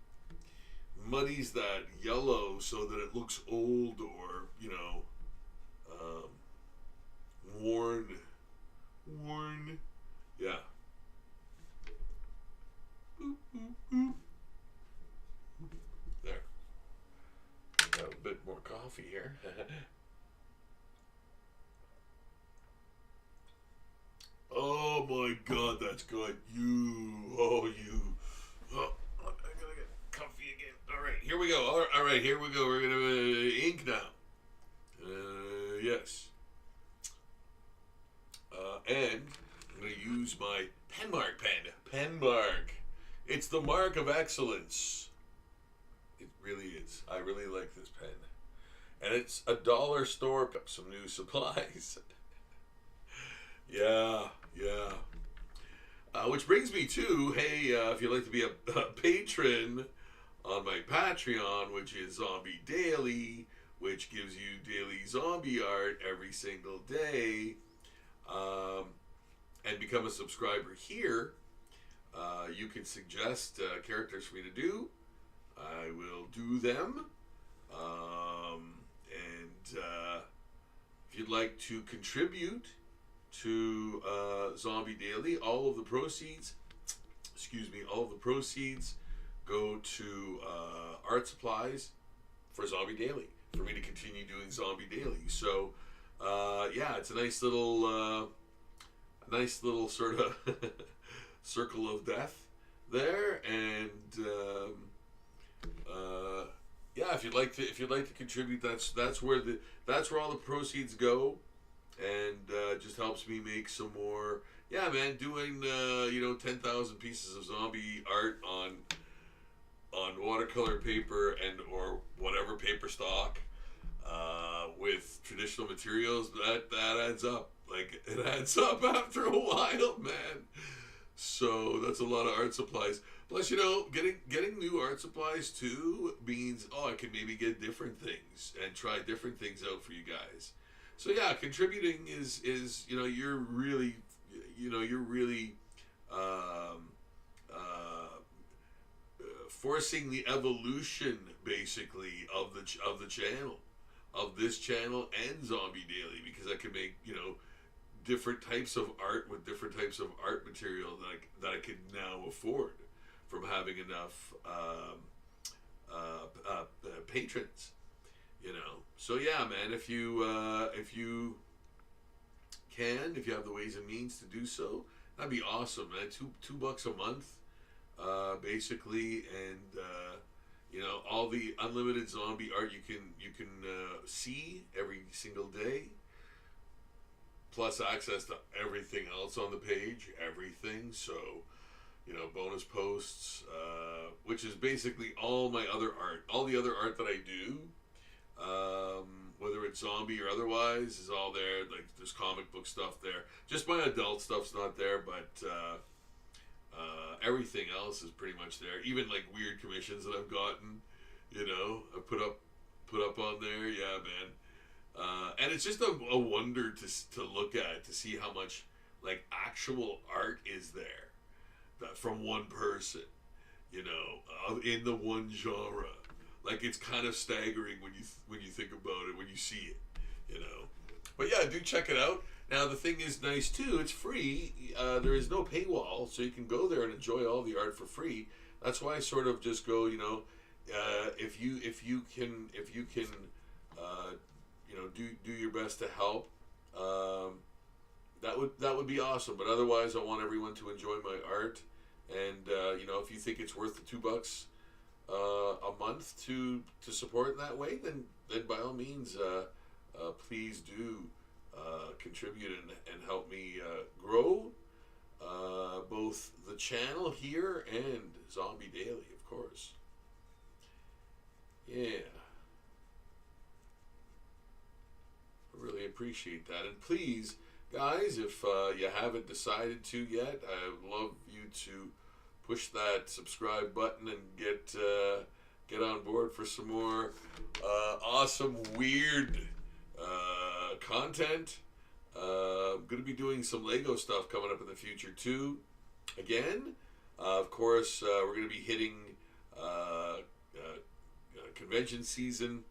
muddies that yellow so that it looks old or, um, worn. Worn. Yeah. Boop, boop, boop. There. Got a bit more coffee here. Oh my God, that's good. Oh, I gotta get comfy again. All right, here we go. All right, here we go. We're gonna ink now. Yes. And I'm gonna use my Penmark pen. Penmark. It's the mark of excellence. It really is. I really like this pen. And it's a dollar store. Pick up some new supplies. Yeah. Which brings me to, hey, if you'd like to be a patron on my Patreon, which is Zombie Daily, which gives you daily zombie art every single day, and become a subscriber here, you can suggest characters for me to do. I will do them. And if you'd like to contribute to Zombie Daily, all of the proceeds go to art supplies for Zombie Daily, for me to continue doing Zombie Daily. So yeah, it's a nice little sort of circle of death there. And yeah, if you'd like to contribute, that's where all the proceeds go. And just helps me make some more. Yeah, man, doing 10,000 pieces of zombie art on watercolor paper and or whatever paper stock with traditional materials. That adds up. Like, it adds up after a while, man. So that's a lot of art supplies. Plus, getting new art supplies too means I can maybe get different things and try different things out for you guys. So yeah, contributing is you're really forcing the evolution basically of the channel, of this channel and Zombie Daily, because I can make different types of art with different types of art material that I can now afford from having enough patrons. So yeah, man, if you have the ways and means to do so, that'd be awesome, man. $2 a month, basically, and all the unlimited zombie art you can see every single day, plus access to everything else on the page, everything. So bonus posts, which is basically all my other art, all the other art that I do. Whether it's zombie or otherwise, is all there. Like, there's comic book stuff there. Just my adult stuff's not there, but everything else is pretty much there. Even like weird commissions that I've gotten, I put up on there. Yeah, man. And it's just a wonder to look at, to see how much like actual art is there that from one person, in the one genre. Like, it's kind of staggering when you think about it, when you see it, But yeah, do check it out. Now, the thing is nice too. It's free. There is no paywall, so you can go there and enjoy all the art for free. That's why I sort of just go, if you can, do your best to help. That would be awesome. But otherwise, I want everyone to enjoy my art. And if you think it's worth the $2 a month to support in that way, then by all means, please do contribute and help me grow both the channel here and Zombie Daily, of course. Yeah. I really appreciate that. And please, guys, if you haven't decided to yet, I would love you to push that subscribe button and get on board for some more awesome, weird content. I'm going to be doing some Lego stuff coming up in the future too. Again, of course, we're going to be hitting convention season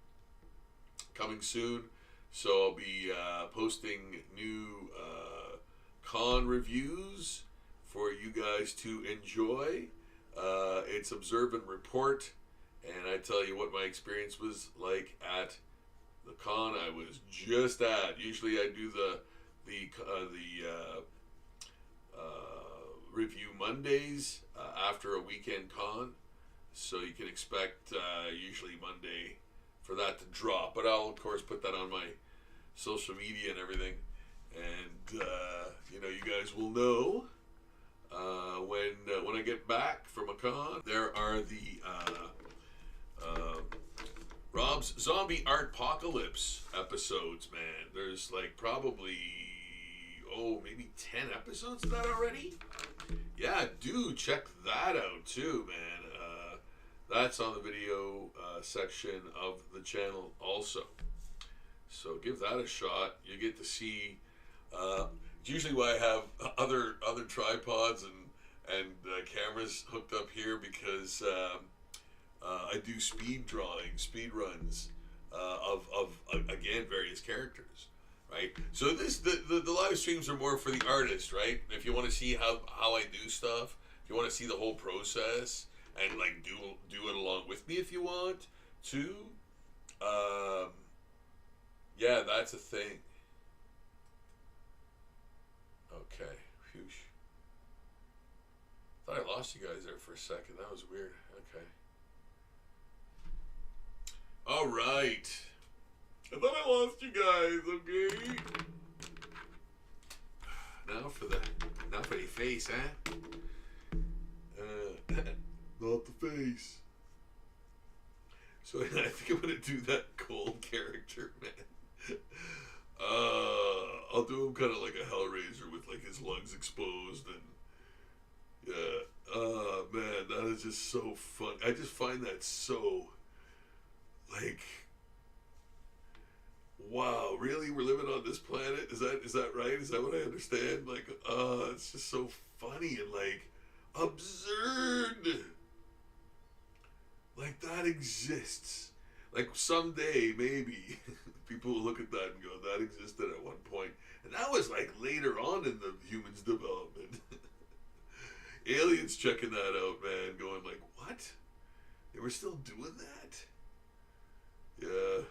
coming soon. So I'll be posting new con reviews for you guys to enjoy. It's observe and report, and I tell you what my experience was like at the con I was just at. Usually I do the review Mondays after a weekend con, so you can expect usually Monday for that to drop. But I'll of course put that on my social media and everything, and you guys will know when I get back from a con. There are the Rob's Zombie Artpocalypse episodes, man. There's like probably maybe 10 episodes of that already. Yeah, do check that out too, man. That's on the video section of the channel also. So give that a shot. You get to see. It's usually why I have other tripods and cameras hooked up here, because I do speed runs of again various characters, right? So the live streams are more for the artist, right? If you want to see how I do stuff, if you want to see the whole process and like do it along with me if you want to, yeah, that's a thing. Okay, phew. Thought I lost you guys there for a second. That was weird. Okay. All right. I thought I lost you guys. Okay. Now for the face, huh? Not the face. So I think I'm gonna do that cold character, man. I'll do him kind of like a Hellraiser with like his lungs exposed, and yeah. Man, that is just so fun. I just find that so like, wow, really? We're living on this planet? Is that right? Is that what I understand? Like, it's just so funny and like absurd. Like that exists. Like someday, maybe, people will look at that and go, that existed at one point. And that was like later on in the human's development. Aliens checking that out, man, going like, what? They were still doing that? Yeah.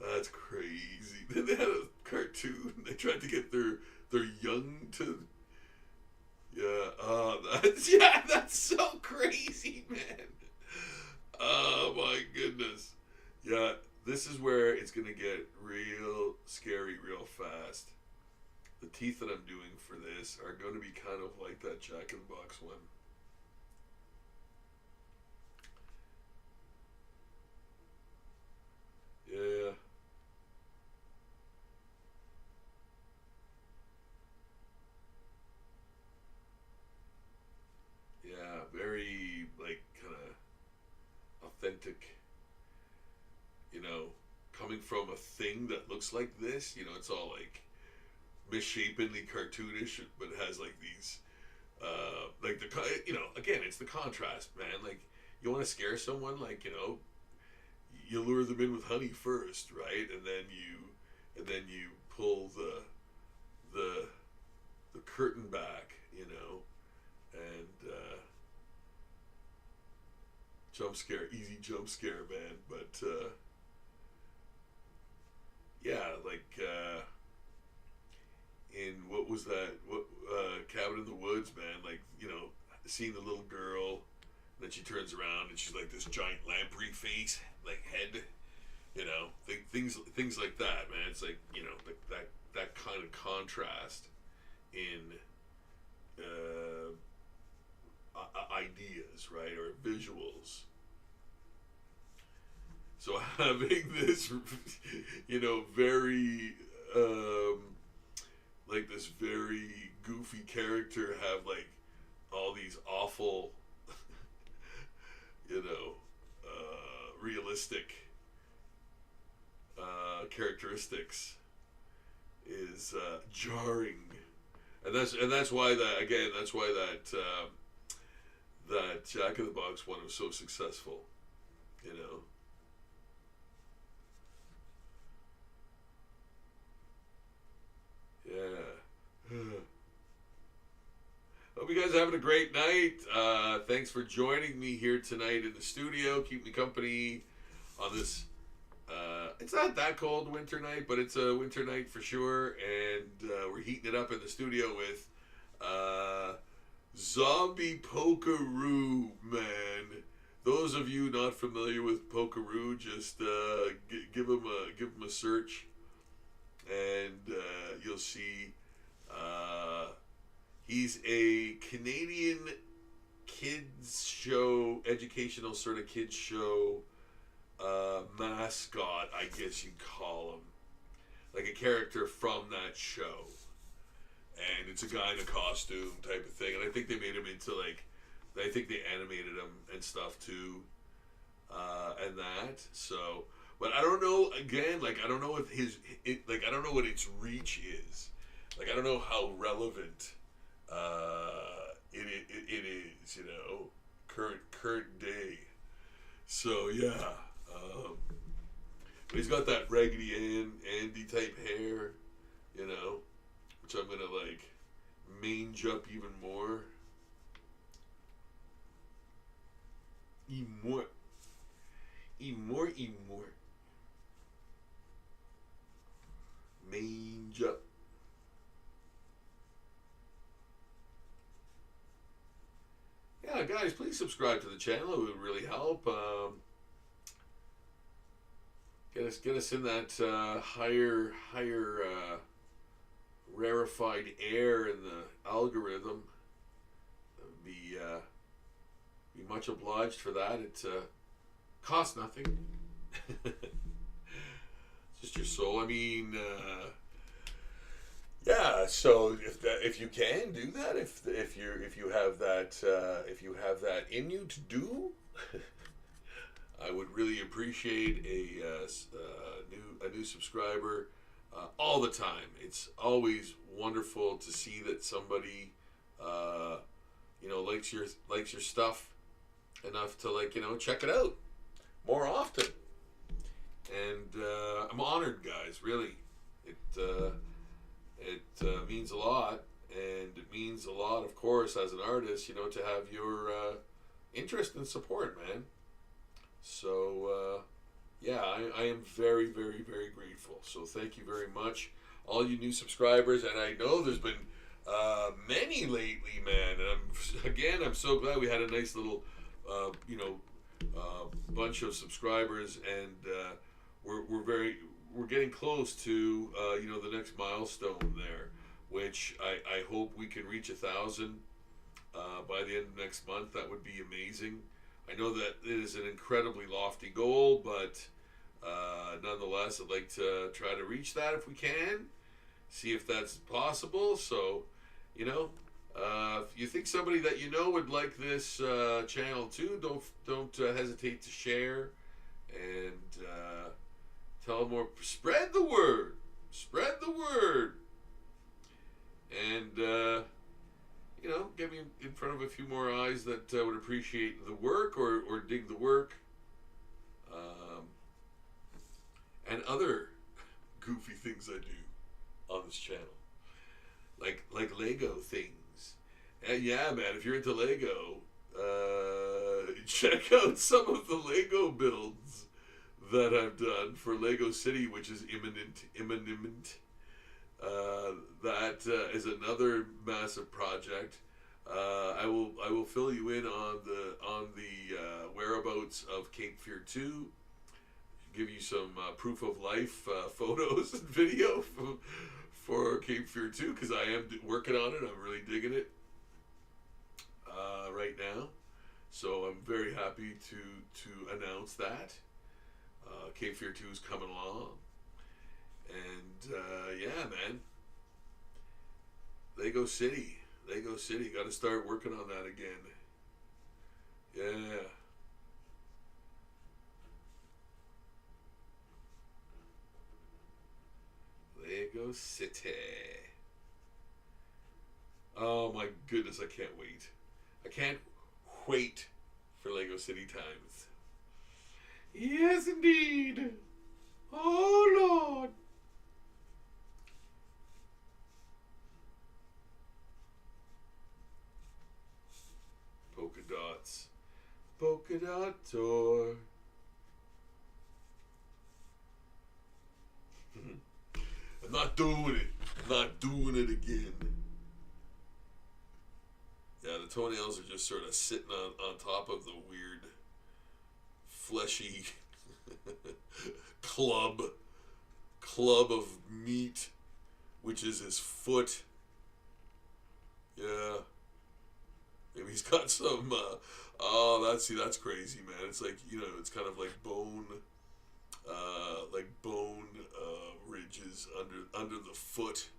That's crazy. Then they had a cartoon. They tried to get their young to... Yeah, that's so crazy, man. Oh my goodness. Yeah, this is where it's gonna get real scary real fast. The teeth that I'm doing for this are gonna be kind of like that Jack in the Box one. Yeah. Yeah, very like kind of authentic, coming from a thing that looks like this. It's all like misshapenly cartoonish, but it has like these, like again, it's the contrast, man. Like you want to scare someone, like you lure them in with honey first, right, and then you pull the curtain back, and easy jump scare, man. But yeah, like in what was that? What Cabin in the Woods, man? Like seeing the little girl, and then she turns around and she's like this giant lamprey face, like head. Things like that, man. It's like that kind of contrast in ideas, right, or visuals. having this, very, like this very goofy character have like all these awful, realistic characteristics is jarring, and that's why that Jack in the Box one was so successful, Yeah. Hope you guys are having a great night. Thanks for joining me here tonight in the studio. Keep me company on this. It's not that cold winter night, but it's a winter night for sure. And we're heating it up in the studio with Zombie Polkaroo, man. Those of you not familiar with Polkaroo, just give him a search, and you'll see. He's a Canadian kids show, educational sort of kids show mascot, I guess you'd call him. Like a character from that show. And it's a guy in a costume type of thing. And I think they made him into I think they animated him and stuff too. And that. So, but I don't know, again, I don't know if I don't know what its reach is. I don't know how relevant it is, current day. So yeah, but he's got that Raggedy Andy type hair, which I'm gonna mange up even more. More. Mange up. Yeah, guys, please subscribe to the channel. It would really help. Get us in that higher rarefied air in the algorithm. Be much obliged for that. It costs nothing. Just your soul. I mean. Yeah, so if you can do that, if you have that in you to do, I would really appreciate a new subscriber all the time. It's always wonderful to see that somebody likes your stuff enough to check it out more often. And I'm honored, guys. Really, it means a lot, and it means a lot, of course, as an artist, to have your interest and support, man. So, yeah, I am very, very, very grateful. So thank you very much, all you new subscribers, and I know there's been many lately, man. And I'm so glad we had a nice little, bunch of subscribers, and we're getting close to the next milestone there, which I hope we can reach 1,000 by the end of next month. That would be amazing. I know that it is an incredibly lofty goal, but nonetheless, I'd like to try to reach that if we can. See if that's possible. So, if you think somebody that would like this channel too, don't hesitate to share and. Tell them more. Spread the word. Spread the word. And, get me in front of a few more eyes that would appreciate the work or dig the work. And other goofy things I do on this channel. Like Lego things. And yeah, man, if you're into Lego, check out some of the Lego builds that I've done for Lego City, which is imminent. That is another massive project. I will fill you in on the whereabouts of Cape Fear 2. Give you some proof of life photos and video for Cape Fear 2, because I am working on it. I'm really digging it right now. So I'm very happy to announce that. Cape Fear 2 is coming along. And yeah, man. Lego City. Lego City. Got to start working on that again. Yeah. Lego City. Oh my goodness, I can't wait. I can't wait for Lego City times. Yes, indeed. Oh, Lord. Polka dots. Polka dot door. I'm not doing it. I'm not doing it again. Yeah, the toenails are just sort of sitting on top of the weird, fleshy club of meat, which is his foot. Yeah. Maybe he's got some, that's crazy, man. It's like, it's kind of like bone ridges under the foot.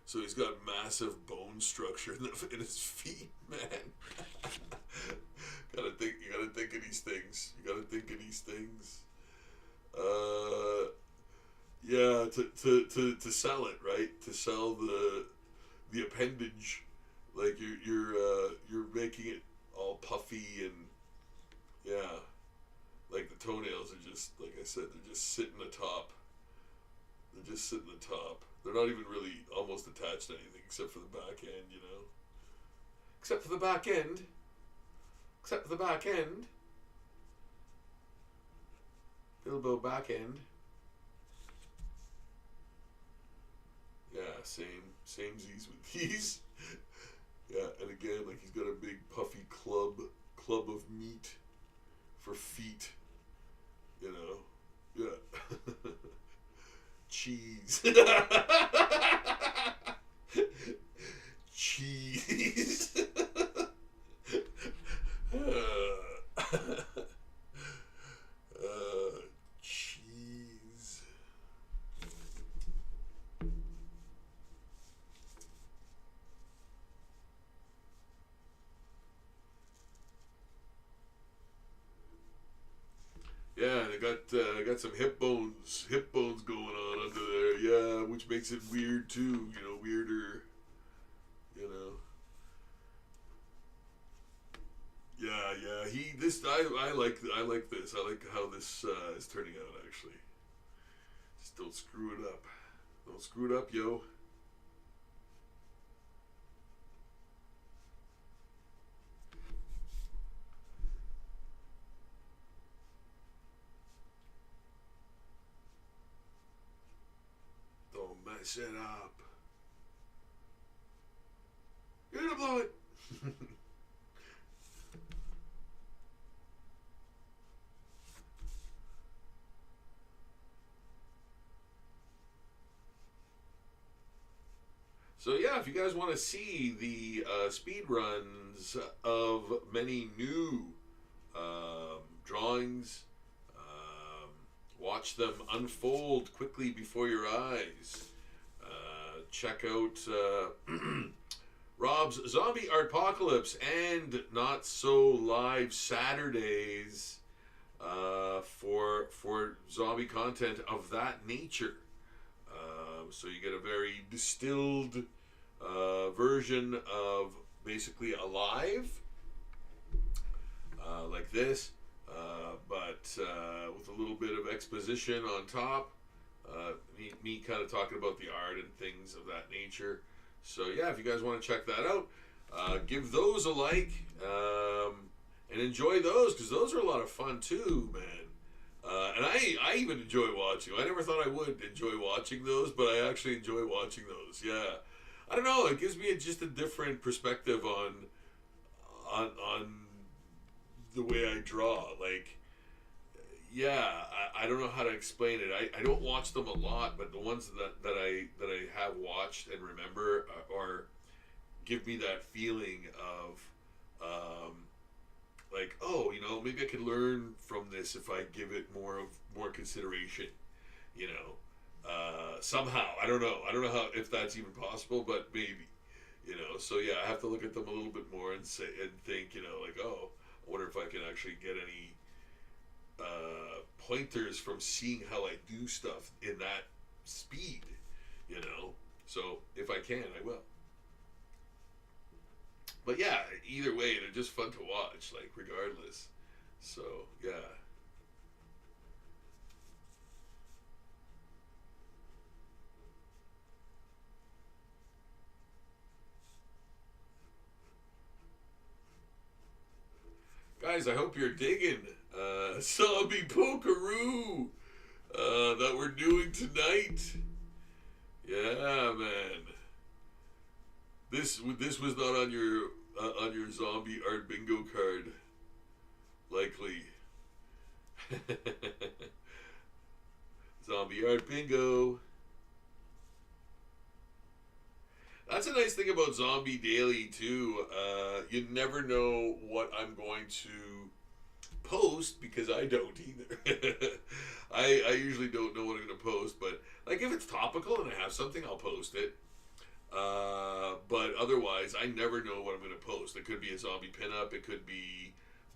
So he's got massive bone structure in his feet, man. You gotta think of these things. Yeah, to sell it, right? To sell the appendage, like you're making it all puffy and yeah, like the toenails are just, like I said, they're just sitting atop. They're not even really almost attached to anything except for the back end, Except for the back end. Bilbo back end. Yeah, samesies with these. Yeah, and again, like he's got a big puffy club of meat for feet. Yeah. Cheese. Cheese. Cheese. Yeah, they got some hip bones going on under there. Yeah, which makes it weird too. Weirder. Yeah. I like this. I like how this is turning out. Actually, just don't screw it up. Don't screw it up, yo. Don't mess it up. You're gonna blow it. So yeah, if you guys want to see the speed runs of many new drawings, watch them unfold quickly before your eyes. Check out Rob's Zombie Artpocalypse and Not So Live Saturdays for zombie content of that nature. So you get a very distilled version of basically Alive, like this, but with a little bit of exposition on top. Me kind of talking about the art and things of that nature. So yeah, if you guys want to check that out, give those a like and enjoy those, because those are a lot of fun too, man. And I even enjoy watching. I never thought I would enjoy watching those, but I actually enjoy watching those. Yeah, I don't know. It gives me just a different perspective on the way I draw. Like, yeah, I don't know how to explain it. I don't watch them a lot, but the ones that I have watched and remember are give me that feeling of like, oh, maybe I could learn from this if I give it more consideration. You know, somehow I don't know. I don't know how if that's even possible, but maybe. You know, so yeah, I have to look at them a little bit more and say and think. You know, like, oh, I wonder if I can actually get any pointers from seeing how I do stuff in that speed. You know, so if I can, I will. But yeah, either way, they're just fun to watch, like regardless. So yeah. Guys, I hope you're digging Zombie Polkaroo that we're doing tonight. Yeah, man. This was not on your zombie art bingo card, likely. Zombie art bingo. That's a nice thing about Zombie Daily too. You never know what I'm going to post because I don't either. I usually don't know what I'm going to post, but like if it's topical and I have something, I'll post it. But otherwise, I never know what I'm going to post. It could be a zombie pinup. It could be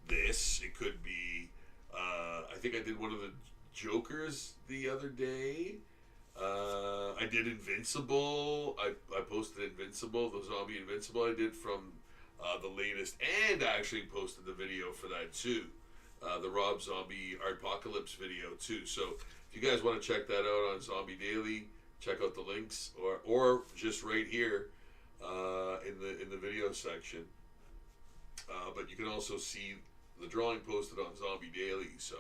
this. It could be. I think I did one of the Jokers the other day. I did Invincible. I posted Invincible, the zombie Invincible I did from the latest, and I actually posted the video for that too. The Rob Zombie Artpocalypse video too. So if you guys want to check that out on Zombie Daily, check out the links, or just right here in the video section. But you can also see the drawing posted on Zombie Daily. So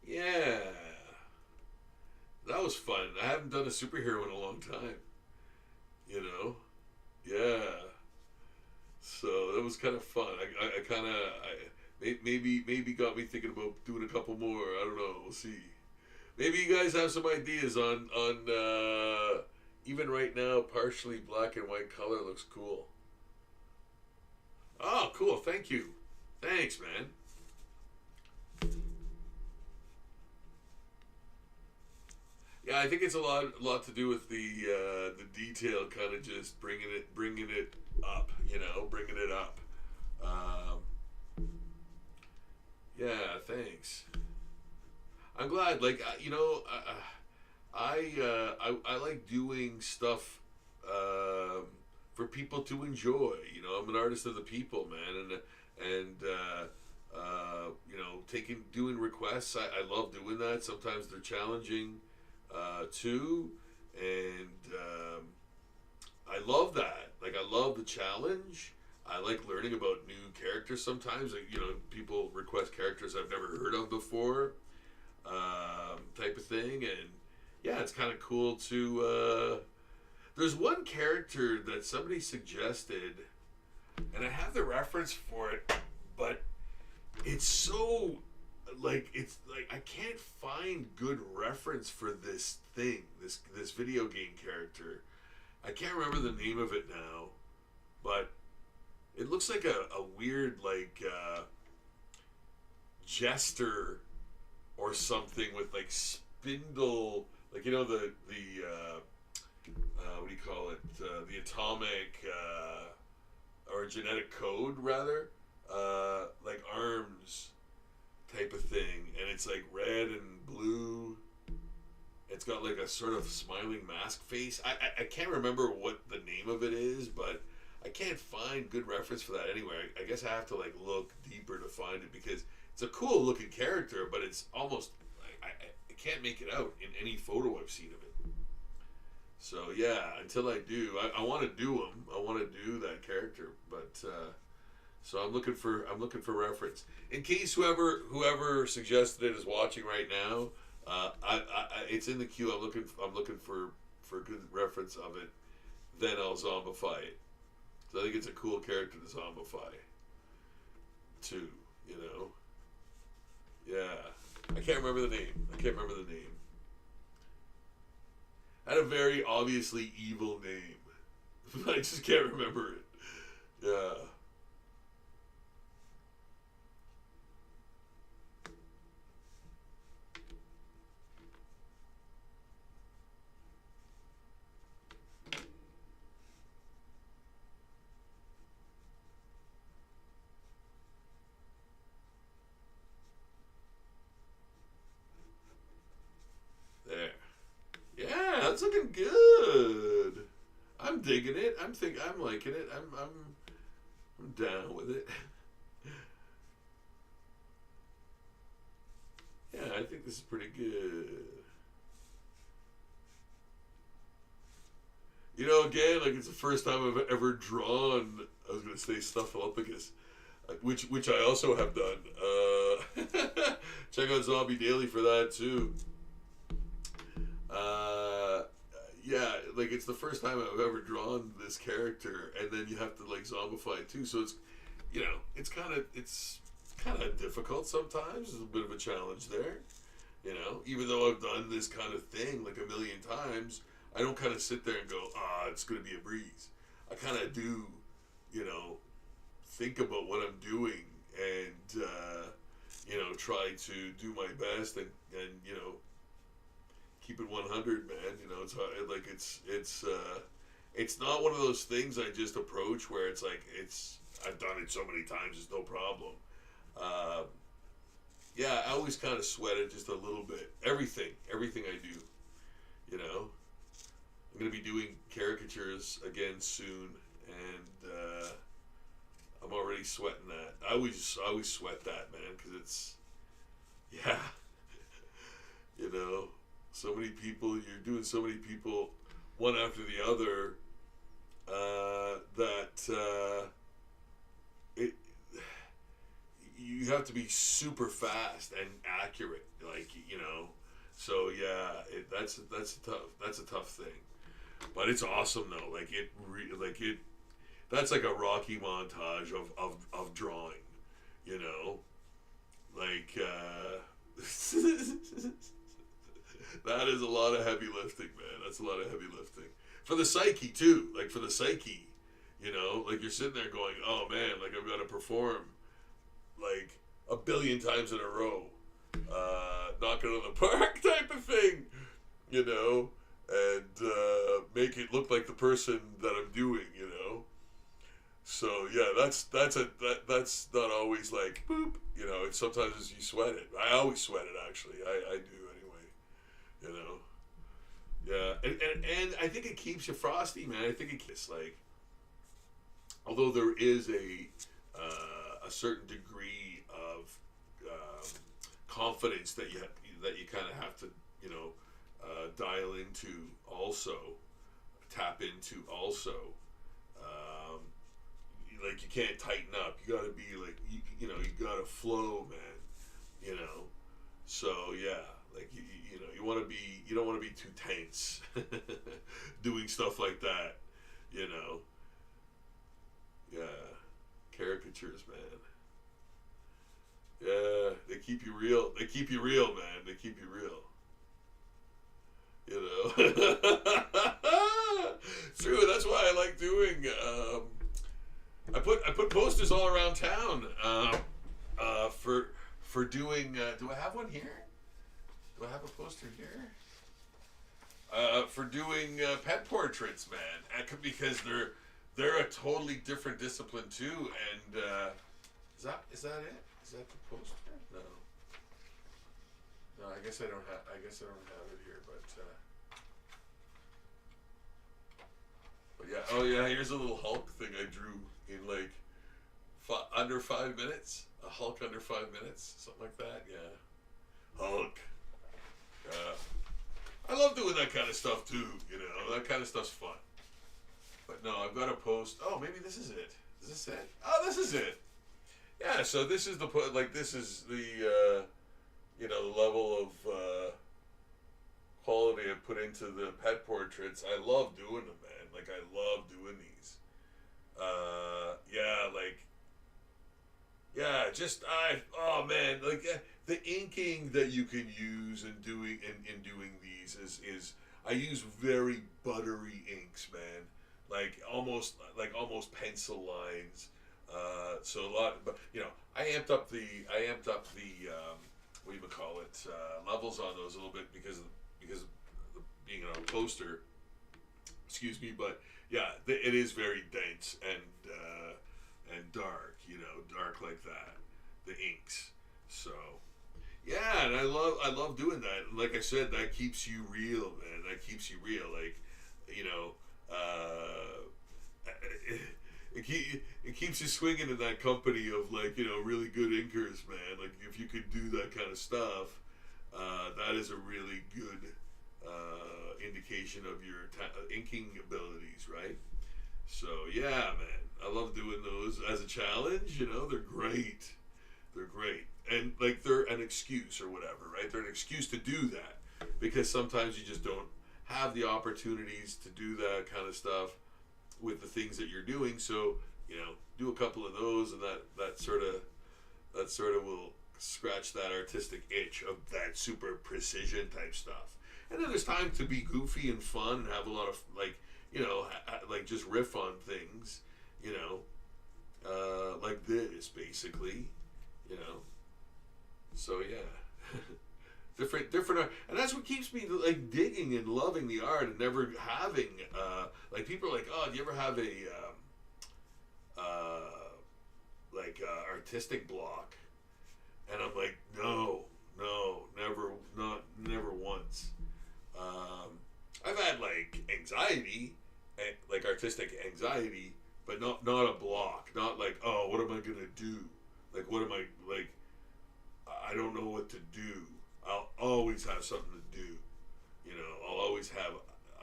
yeah, that was fun. I haven't done a superhero in a long time. You know, yeah. So that was kind of fun. I kind of maybe got me thinking about doing a couple more. I don't know. We'll see. Maybe you guys have some ideas on even right now. Partially black and white color looks cool. Oh, cool. Thank you. Thanks, man. Yeah, I think it's a lot to do with the detail, kind of just bringing it up, you know, bringing it up. Yeah, thanks. I'm glad. Like you know, I like doing stuff for people to enjoy. You know, I'm an artist of the people, man, and you know, doing requests. I love doing that. Sometimes they're challenging too, and I love that. Like I love the challenge. I like learning about new characters. Sometimes, like, you know, people request characters I've never heard of before, type of thing, and yeah, it's kind of cool to. There's one character that somebody suggested, and I have the reference for it, but it's so it's like I can't find good reference for this thing, this video game character. I can't remember the name of it now, but it looks like a weird jester or something with like spindle, like, you know, the what do you call it, the atomic or genetic code rather, like arms type of thing, and it's like red and blue. It's got like a sort of smiling mask face. I can't remember what the name of it is, but I can't find good reference for that anywhere. I guess I have to like look deeper to find it, because it's a cool looking character, but it's almost I can't make it out in any photo I've seen of it. So yeah, until I do, I want to do them. I want to do that character, but so I'm looking for reference in case whoever suggested it is watching right now. It's in the queue. I'm looking for good reference of it. Then I'll zombify it. So I think it's a cool character to zombify too. You know. Yeah. I can't remember the name. Had a very obviously evil name. I just can't remember it. Yeah. digging it. I'm liking it. I'm down with it. Yeah, I think this is pretty good. You know, again, like it's the first time I've ever drawn. I was gonna say Snuffleupagus, which I also have done. Check out Zombie Daily for that too. Yeah, like it's the first time I've ever drawn this character, and then you have to like zombify it too. So it's, you know, it's kind of difficult sometimes. There's a bit of a challenge there, you know. Even though I've done this kind of thing like a million times, I don't kind of sit there and go, it's going to be a breeze. I kind of do, you know, think about what I'm doing and, you know, try to do my best and you know, keep it 100, man. You know, it's hard, like it's not one of those things I just approach where it's like I've done it so many times, it's no problem. Yeah, I always kind of sweat it just a little bit. Everything I do, you know. I'm gonna be doing caricatures again soon, and I'm already sweating that. I always sweat that, man, because it's, yeah, you know, so many people. You're doing so many people, one after the other, that it. You have to be super fast and accurate, like, you know. So yeah, that's a tough thing. But it's awesome though. That's like a Rocky montage of drawing, you know, like that is a lot of heavy lifting, man. That's a lot of heavy lifting for the psyche too. Like for the psyche, you know, like you're sitting there going, oh man, like I've got to perform like a billion times in a row, knock it on the park type of thing, you know. And make it look like the person that I'm doing, you know. So yeah, that's not always like boop, you know. It's sometimes you sweat it. I always sweat it actually. I do anyway, you know. Yeah, and I think it keeps you frosty, man. I think it keeps like, although there is a certain degree of confidence that you kind of have to, you know. Dial into also, tap into also, like you can't tighten up. You gotta be like, you know, you gotta flow, man, you know. So yeah, like you know, you don't want to be too tense doing stuff like that, you know. Yeah, caricatures, man. Yeah, they keep you real. They keep you real, man. They keep you real. You know, true. That's why I like doing. I put posters all around town for doing. Do I have one here? Do I have a poster here? For doing pet portraits, man. Because they're a totally different discipline too. And is that it? Is that the poster? No. No, I guess I don't have it here, but yeah. Oh yeah, here's a little Hulk thing I drew in like under 5 minutes. A Hulk under 5 minutes, something like that. Yeah, Hulk. I love doing that kind of stuff too. You know, that kind of stuff's fun. But no, I've got to post. Oh, maybe this is it. Is this it? Oh, this is it. Yeah. So this is this is the. You know, the level of quality I put into the pet portraits. I love doing them, man. Like, I love doing these. Yeah, like, yeah, just, oh man, like, the inking that you can use in doing these is I use very buttery inks, man. Like, almost pencil lines. So a lot, but, you know, I amped up the what do you call it, levels on those a little bit because of being on a poster. Excuse me, but yeah, it is very dense and dark. You know, dark like that. The inks. So yeah, and I love doing that. Like I said, that keeps you real, man. That keeps you real. Like, you know, it keeps you swinging in that company of like, you know, really good inkers, man. Like if you could do that kind of stuff, that is a really good indication of your inking abilities, right? So yeah, man, I love doing those as a challenge. You know, they're great. They're great, and like they're an excuse or whatever, right? They're an excuse to do that because sometimes you just don't have the opportunities to do that kind of stuff with the things that you're doing. So you know, do a couple of those, and that sort of will scratch that artistic itch of that super precision type stuff. And then there's time to be goofy and fun and have a lot of like, you know, like just riff on things, you know, like this basically, you know. So yeah, different art, and that's what keeps me like digging and loving the art and never having like people are like, oh, do you ever have a artistic block? And I'm like, no, never once. I've had like anxiety, like artistic anxiety, but not a block. Not like, oh, what am I gonna do? Like, what am I like? I don't know what to do. I'll always have something to do. You know, I'll always have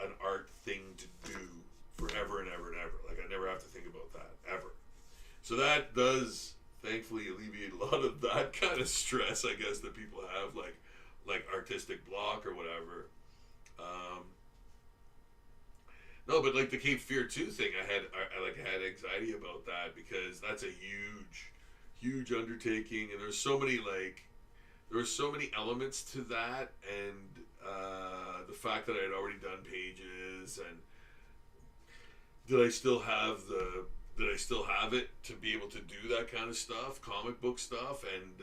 an art thing to do forever and ever and ever. Like I never have to think about that ever. So that does thankfully alleviate a lot of that kind of stress, I guess, that people have, like artistic block or whatever. No, but like the Cape Fear 2 thing, I had anxiety about that because that's a huge undertaking, and there were so many elements to that, and the fact that I had already done pages, and did I still have it to be able to do that kind of stuff, comic book stuff, and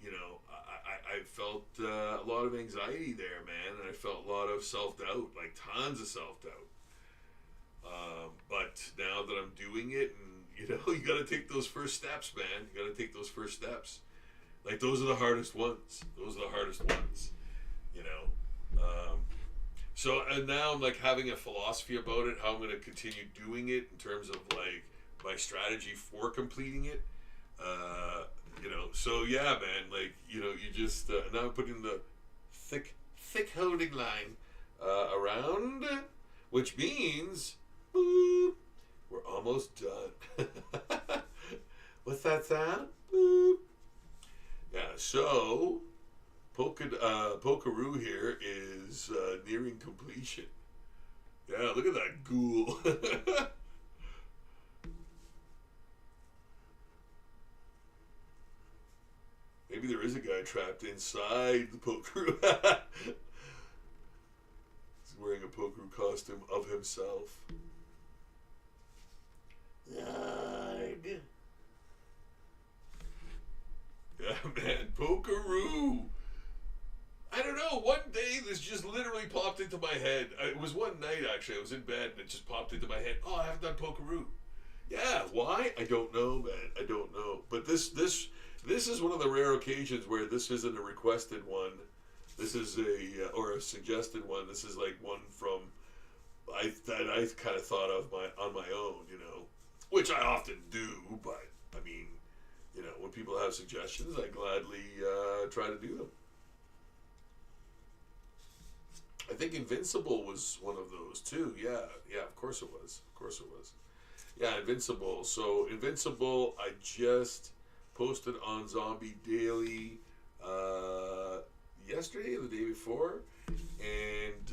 you know, I felt a lot of anxiety there, man, and I felt a lot of self-doubt, like tons of self-doubt. But now that I'm doing it, and you know, you got to take those first steps, man. You got to take those first steps. Like those are the hardest ones. You know. So and now I'm like having a philosophy about it, how I'm going to continue doing it in terms of like my strategy for completing it. You know, so yeah, man. Like you know, you just now I'm putting the thick holding line around, which means boop, we're almost done. What's that sound? Boop. Yeah. So Polkaroo here is nearing completion. Yeah, look at that ghoul. Maybe there is a guy trapped inside the Polkaroo. He's wearing a Polkaroo costume of himself. Yard. Yeah, man, Polkaroo. I don't know. One day this just literally popped into my head. It was one night actually. I was in bed and it just popped into my head. Oh, I haven't done Polkaroo. Yeah, why? I don't know, man. I don't know. But this is one of the rare occasions where this isn't a requested one. This is or a suggested one. This is like one from that I kind of thought of on my own, you know, which I often do. But I mean, you know, when people have suggestions, I gladly try to do them. I think Invincible was one of those too. Yeah, of course it was. Yeah, Invincible. So Invincible, I just posted on Zombie Daily yesterday or the day before, and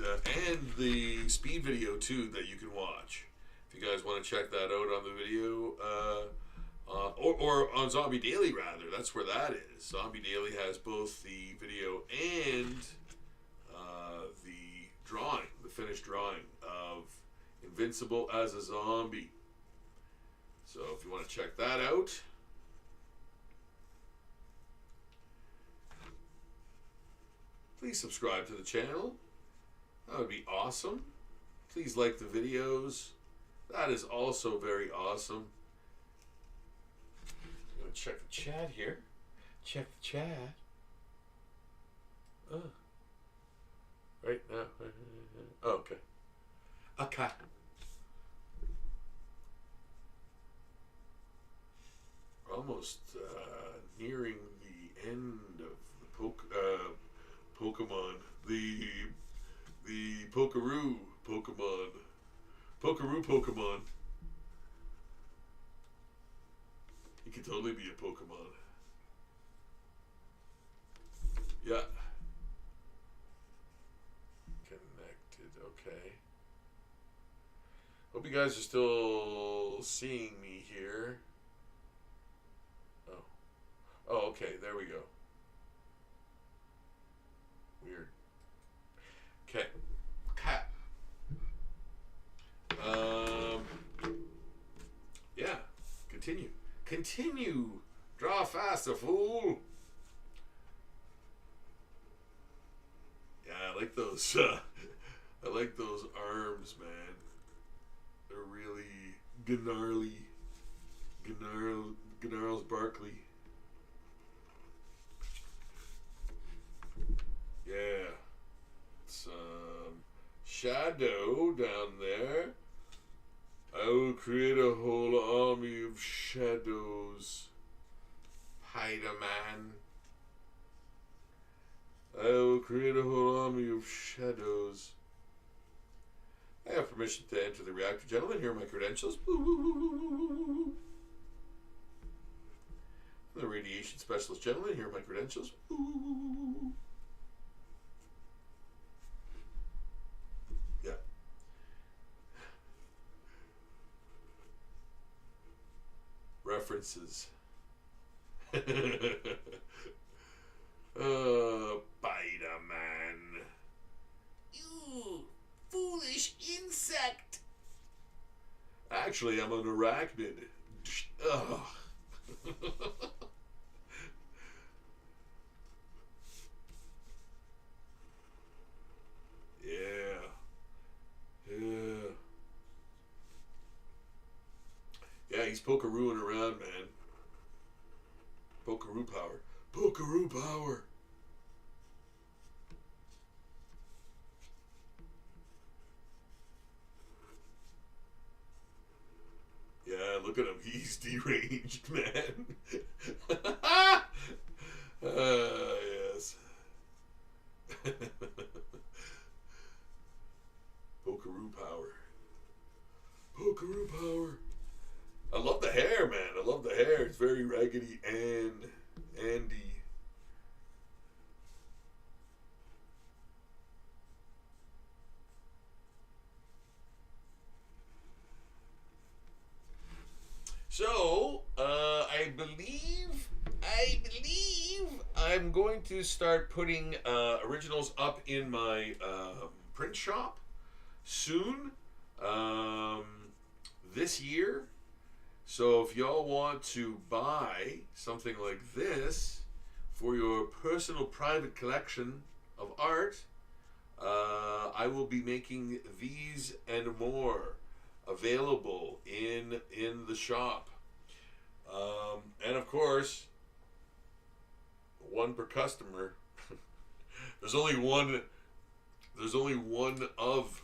the speed video too that you can watch. If you guys want to check that out on the video, or on Zombie Daily rather, that's where that is. Zombie Daily has both the video and the drawing, the finished drawing of Invincible as a zombie. So if you want to check that out, please subscribe to the channel. That would be awesome. Please like the videos. That is also very awesome. I'm going to check the chat here. Check the chat. Oh. Right now. Oh, okay. Okay. almost nearing the end of the Pokemon. The Polkaroo Pokemon. Polkaroo Pokemon. He could totally be a Pokemon. Yeah. Connected, okay. Hope you guys are still seeing me here. Oh. Oh, okay, there we go. Weird. Okay. Cat. Yeah. Continue. Continue. Draw faster, fool. Yeah, I like those. I like those arms, man. They're really gnarly. Gnarls Barkley. Yeah. Some shadow down there. I will create a whole army of shadows. Spider-Man. I will create a whole army of shadows. I have permission to enter the reactor. Gentlemen, here are my credentials. I'm the radiation specialist. Gentlemen, here are my credentials. Yeah. References. Spider-Man. You foolish insect. Actually, I'm an arachnid. Ugh. Yeah. Yeah, he's Polkarooing around, man. Polkaroo power. Polkaroo power. Yeah, look at him. He's deranged, man. Yes. Polkaroo power. Polkaroo power. I love the hair, man. I love the hair. It's very raggedy and Andy. So, I believe I'm going to start putting originals up in my print shop soon, this year. So if y'all want to buy something like this for your personal private collection of art, I will be making these and more available in the shop. And of course, one per customer. There's only one of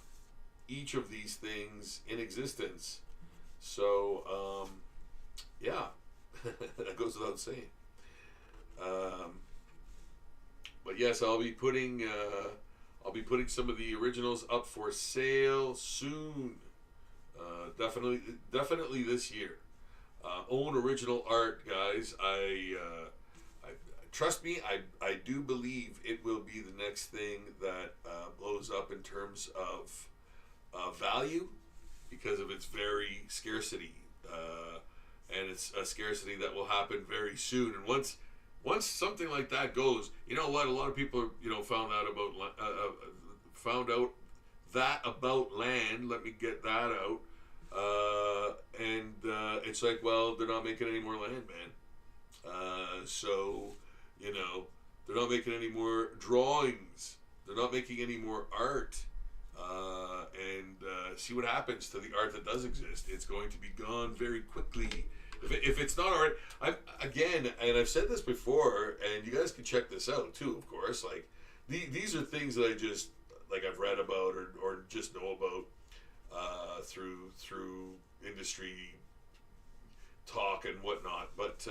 each of these things in existence. So, yeah, that goes without saying. But yes, I'll be putting some of the originals up for sale soon. Definitely this year. Own original art, guys. I trust me. I do believe it will be the next thing that blows up in terms of value, because of its very scarcity, and it's a scarcity that will happen very soon. And once something like that goes, you know what? A lot of people, found out that about land. Let me get that out. And it's like, well, they're not making any more land, man. So, they're not making any more drawings. They're not making any more art. And see what happens to the art that does exist. It's going to be gone very quickly. If it's not already, I've said this before, and you guys can check this out too, of course. Like, these are things that I just, I've read about or just know about through industry talk and whatnot. But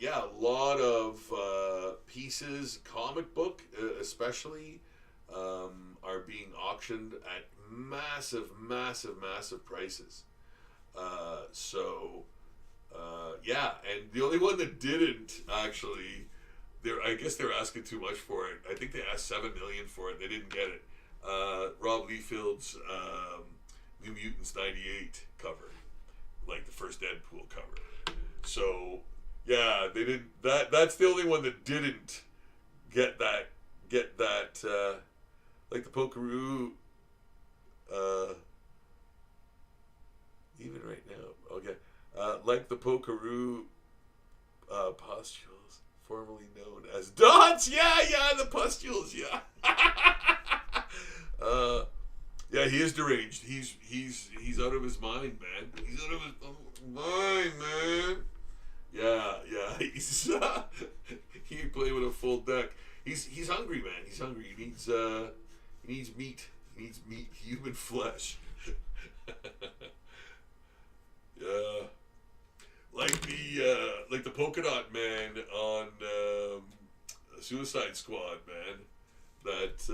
yeah, a lot of pieces, comic book especially, are being auctioned at massive, massive, massive prices. So yeah, and the only one that didn't actually, I guess they're asking too much for it. I think they asked $7 million for it. They didn't get it. Rob Liefeld's New Mutants '98 cover, like the first Deadpool cover. So yeah, they didn't. That's the only one that didn't get that. Like the Polkaroo. Even right now, okay. Like the Polkaroo pustules, formerly known as dots. Yeah, the pustules. Yeah. Yeah, he is deranged. He's out of his mind, man. He's out of his mind, man. Yeah. He's he ain't playing with a full deck. He's hungry, man. He's hungry. He needs meat. He needs meat, human flesh. Yeah. Like the Polka Dot Man on Suicide Squad, man. That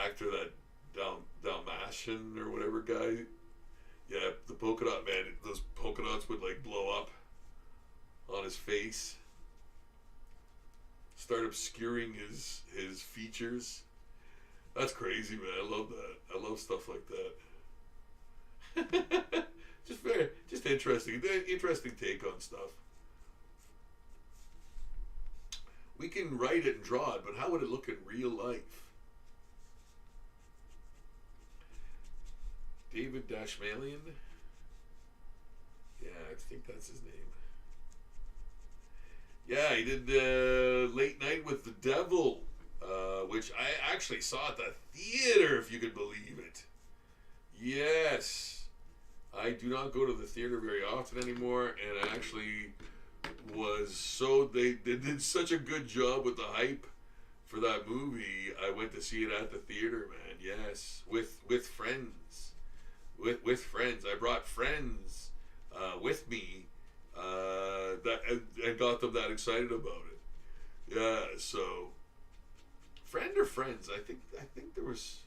actor, that Dalmatian or whatever guy. Yeah, the Polka Dot Man. Those polka dots would like blow up on his face, start obscuring his features. That's crazy, man. I love that. I love stuff like that. Just interesting take on stuff. We can write it and draw it, but how would it look in real life? David Dashmalian? Yeah, I think that's his name. Yeah, he did Late Night with the Devil, which I actually saw at the theater, if you can believe it. Yes. I do not go to the theater very often anymore, and I actually they did such a good job with the hype for that movie. I went to see it at the theater, man. Yes, with friends, with friends. I brought friends with me and got them that excited about it. Yeah, so friend or friends? I think there was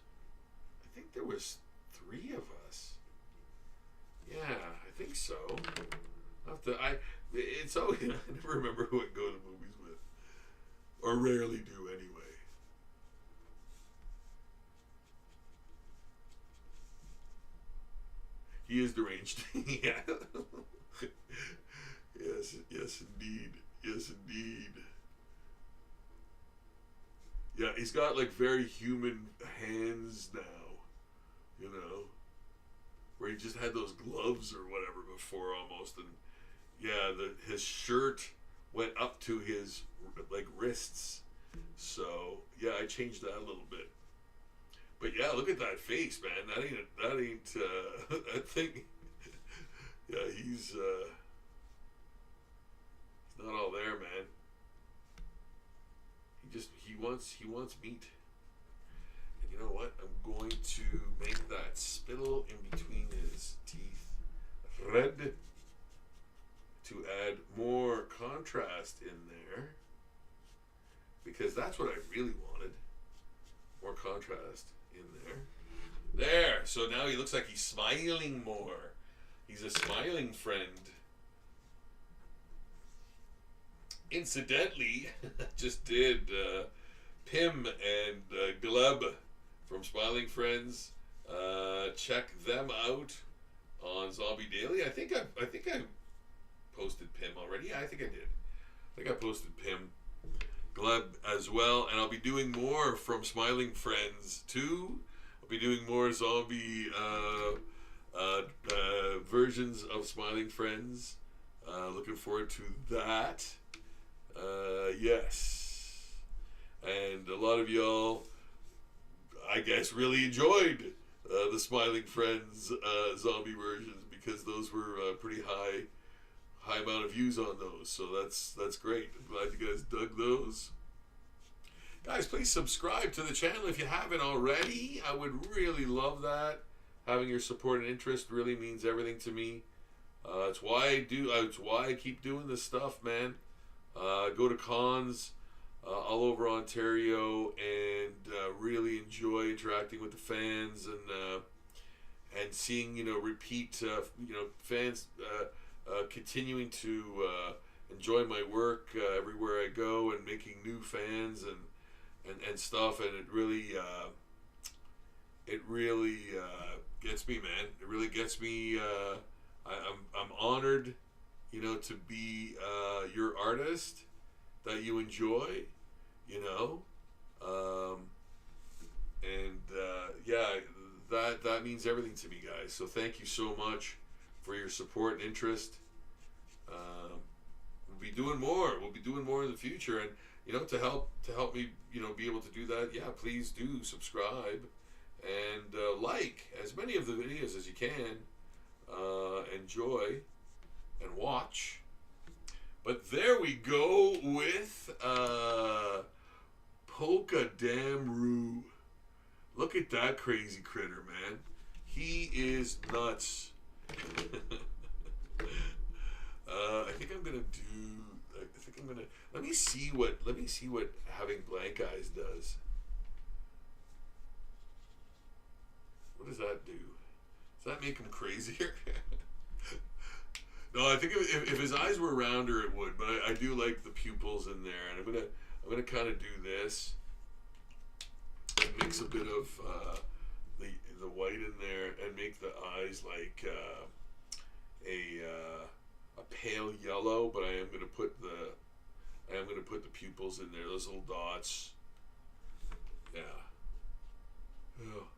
3 of us. Yeah, I think so. It's always, I never remember who I go to movies with, or rarely do anyway. He is deranged. Yeah. Yes, indeed. Yeah, he's got like very human hands now, you know, where he just had those gloves or whatever before almost, and yeah, his shirt went up to his like wrists. So yeah, I changed that a little bit. But yeah, look at that face, man. That ain't that thing. Yeah, he's not all there, man. He wants meat. And you know what? I'm going to make that spittle in between his teeth red to add more contrast in there, because that's what I really wanted. More contrast in there. There. So now he looks like he's smiling more. He's a smiling friend. Incidentally, just did Pim and Gleb from Smiling Friends. Check them out on Zombie Daily. I think I posted Pim already. Yeah, I think I did. I think I posted Pim, Gleb as well, and I'll be doing more from Smiling Friends too. I'll be doing more zombie versions of Smiling Friends. Looking forward to that. Yes. And a lot of y'all, I guess, really enjoyed the Smiling Friends zombie versions, because those were pretty high amount of views on those. So that's great. I'm glad you guys dug those. Guys, please subscribe to the channel if you haven't already. I would really love that. having your support and interest really means everything to me. It's why I do. It's why I keep doing this stuff, man. Go to cons all over Ontario and really enjoy interacting with the fans and seeing repeat fans continuing to enjoy my work everywhere I go and making new fans and stuff, and it really gets me, man. It really gets me. I'm honored, to be your artist that you enjoy, and that means everything to me, guys. So thank you so much for your support and interest. We'll be doing more. We'll be doing more in the future, and to help me, be able to do that. Yeah, please do subscribe and like as many of the videos as you can. Enjoy and watch. But there we go with Polka Dot. Look at that crazy critter, man. He is nuts. Let me see what having blank eyes does. What does that do? Does that make him crazier? No, I think if his eyes were rounder, it would. But I do like the pupils in there, and I'm gonna kind of do this. Mix a bit of the white in there, and make the eyes like a pale yellow. But I am gonna put the pupils in there. Those little dots. Yeah. Oh.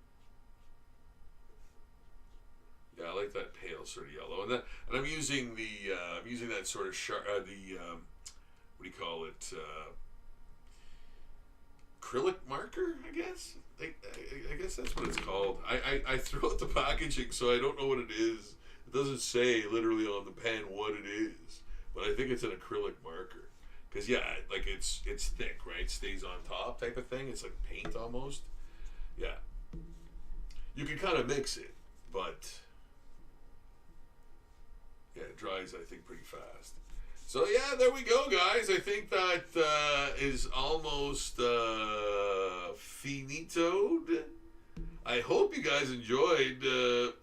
Yeah, I like that pale sort of yellow, and I'm using that sort of sharp, what do you call it? Acrylic marker, I guess. I guess that's what it's called. I threw out the packaging, so I don't know what it is. It doesn't say literally on the pen what it is, but I think it's an acrylic marker. Cause yeah, like it's thick, right? It stays on top, type of thing. It's like paint almost. Yeah. You can kind of mix it, but. Yeah, it dries, I think, pretty fast. So yeah, there we go, guys. I think that is almost finitoed. I hope you guys enjoyed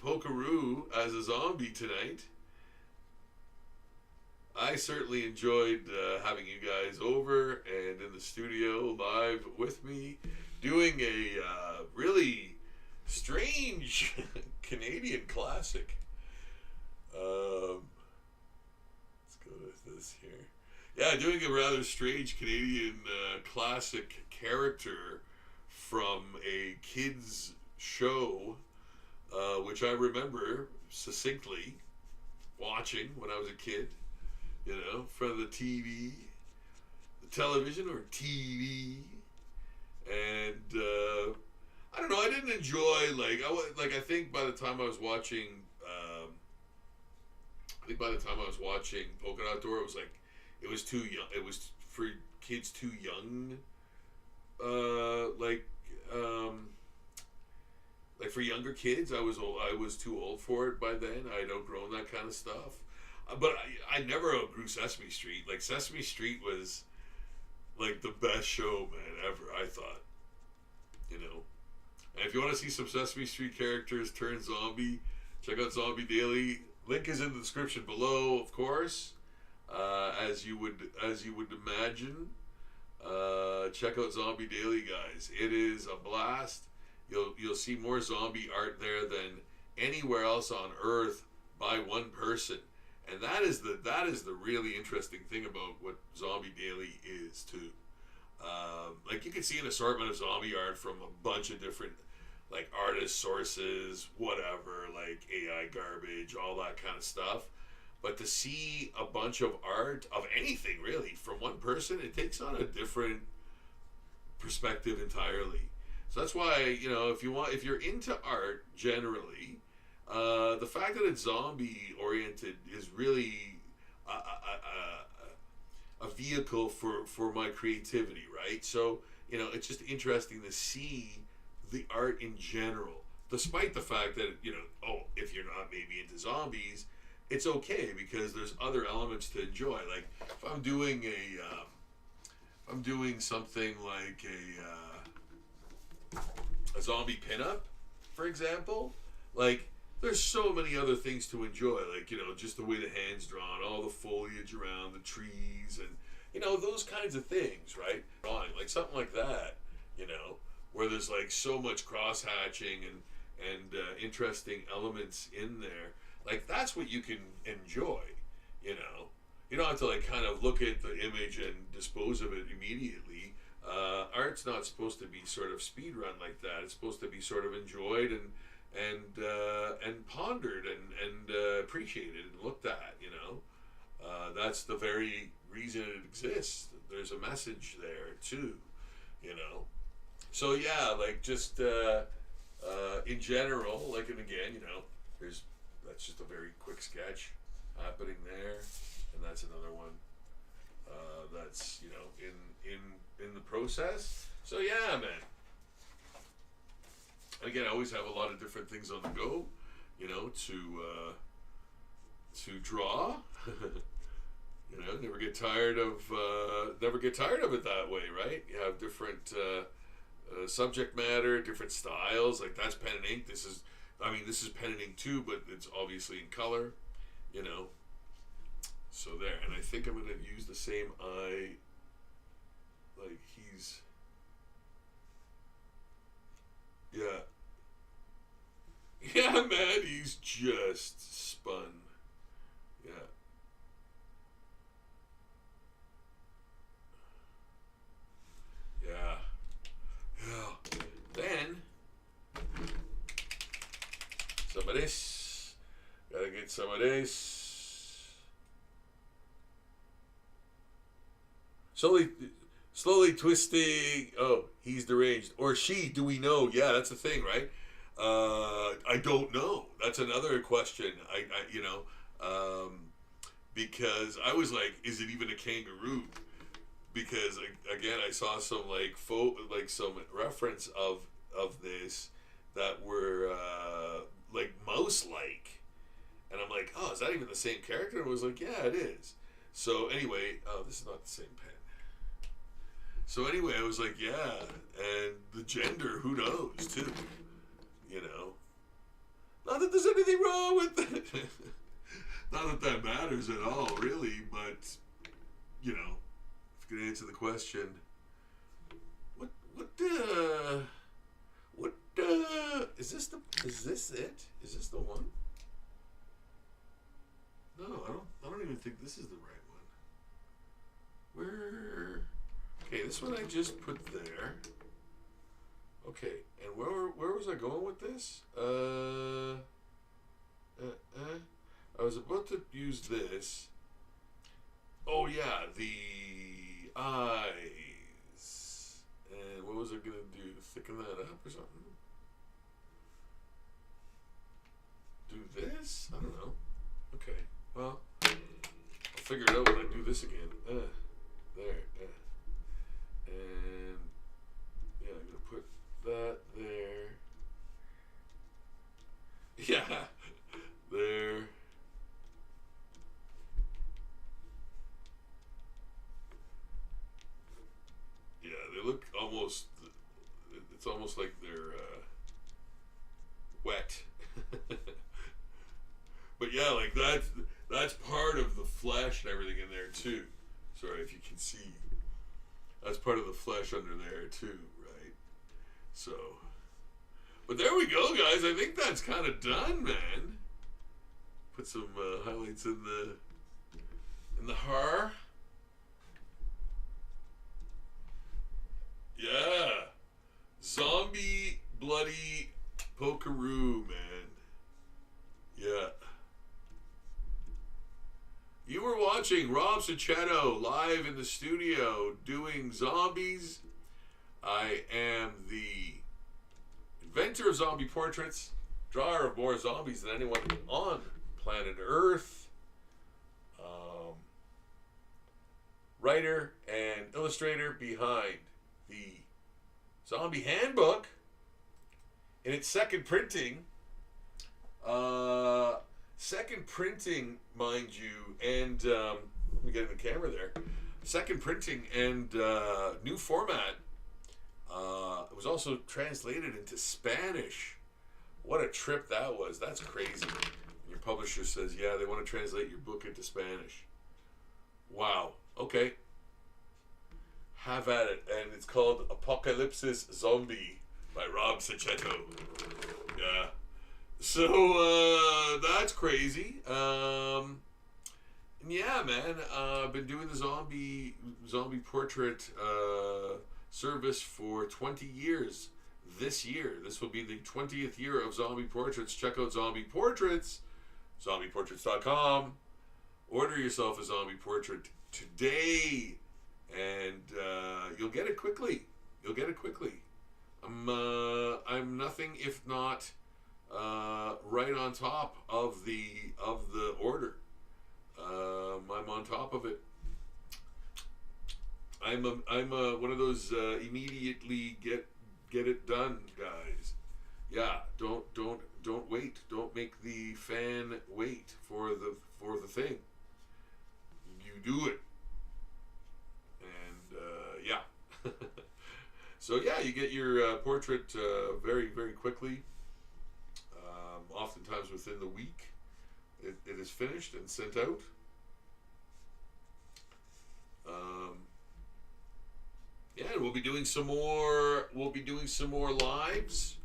Polkaroo as a zombie tonight. I certainly enjoyed having you guys over and in the studio live with me, doing a really strange Canadian classic. Let's go with this here. Yeah, doing a rather strange Canadian classic character from a kids show, which I remember succinctly watching when I was a kid, from the TV, the television or TV, and I don't know. I didn't enjoy I think by the time I was watching. I think by the time I was watching Polka Dot Door, it was too young. It was for kids too young. Like for younger kids, I was too old for it by then. I'd outgrown that kind of stuff. But I never outgrew Sesame Street. Like Sesame Street was like the best show, man, ever. I thought, And if you want to see some Sesame Street characters turn zombie, check out Zombie Daily. Link is in the description below, of course, as you would imagine. Check out Zombie Daily, guys. It is a blast. You'll see more zombie art there than anywhere else on Earth by one person, and that is the really interesting thing about what Zombie Daily is too. You can see an assortment of zombie art from a bunch of different. Like artist sources, whatever, like AI garbage, all that kind of stuff. But to see a bunch of art of anything really from one person, it takes on a different perspective entirely. So that's why, if you're into art generally, the fact that it's zombie oriented is really a vehicle for my creativity, right? So, it's just interesting to see the art in general, despite the fact that, if you're not maybe into zombies, it's okay because there's other elements to enjoy. Like if I'm doing something like a zombie pinup, for example, like there's so many other things to enjoy, like just the way the hand's drawn, all the foliage around the trees, and those kinds of things, right? Drawing like something like that, where there's like so much cross hatching and interesting elements in there. Like that's what you can enjoy, You don't have to like kind of look at the image and dispose of it immediately. Art's not supposed to be sort of speed run like that. It's supposed to be sort of enjoyed and pondered and appreciated and looked at. That's the very reason it exists. There's a message there too. So yeah, like just in general, like, and again, that's just a very quick sketch happening there, and that's another one that's in the process. So yeah, man. Again, I always have a lot of different things on the go, to draw. Never get tired of it that way, right? You have different subject matter, different styles. Like that's pen and ink. This is pen and ink too, but it's obviously in color, So there, and I think I'm gonna use the same eye. Like he's, yeah, man, he's just spun, yeah. Yeah. Yeah. Then some of this. Gotta get some of this. Slowly twisting. Oh, he's deranged. Or she, do we know? Yeah, that's the thing, right? I don't know. That's another question. Because I was like, is it even a kangaroo? Because again, I saw some some reference of this that were like mouse-like, and I'm like, oh, is that even the same character? And I was like, yeah, it is. So anyway, this is not the same pen. So anyway, I was like, yeah, and the gender, who knows, too, Not that there's anything wrong with that. Not that matters at all, really, but if you can answer the question, is this it? Is this the one? No, I don't even think this is the right one. Okay, this one I just put there. Okay, and where was I going with this? I was about to use this. Oh yeah, the eyes. And what was I gonna do? Thicken that up or something? Do this? I don't know. Okay. Well, I'll figure it out when I do this again. There. And yeah, I'm gonna put that there. Yeah, there. Yeah, they look almost. It's almost like they're wet. But yeah, like that's part of the flesh and everything in there too. Sorry if you can see. That's part of the flesh under there too, right? So, but there we go, guys. I think that's kind of done, man. Put some highlights in the hair. Yeah, zombie bloody Polkaroo, man. Yeah. You were watching Rob Sachetto live in the studio doing zombies. I am the inventor of zombie portraits, drawer of more zombies than anyone on planet Earth, writer and illustrator behind the Zombie Handbook in its second printing, mind you, and let me get in the camera there. Second printing and new format. It was also translated into Spanish. What a trip that was. That's crazy. Your publisher says, yeah, they want to translate your book into Spanish. Wow. Okay. Have at it. And it's called Apocalypsis Zombie by Rob Sachetto. Yeah. So, that's crazy. Yeah, man. I've been doing the zombie portrait service for 20 years. This year. This will be the 20th year of zombie portraits. Check out zombie portraits. ZombiePortraits.com. Order yourself a zombie portrait today, and you'll get it quickly. I'm nothing if not right on top of the order. I'm on top of it. I'm one of those immediately get it done guys. Yeah, don't wait. Don't make the fan wait for the thing. You do it. And yeah. So yeah, you get your portrait very, very quickly. Oftentimes within the week, it is finished and sent out. Yeah, and we'll be doing some more. Lives.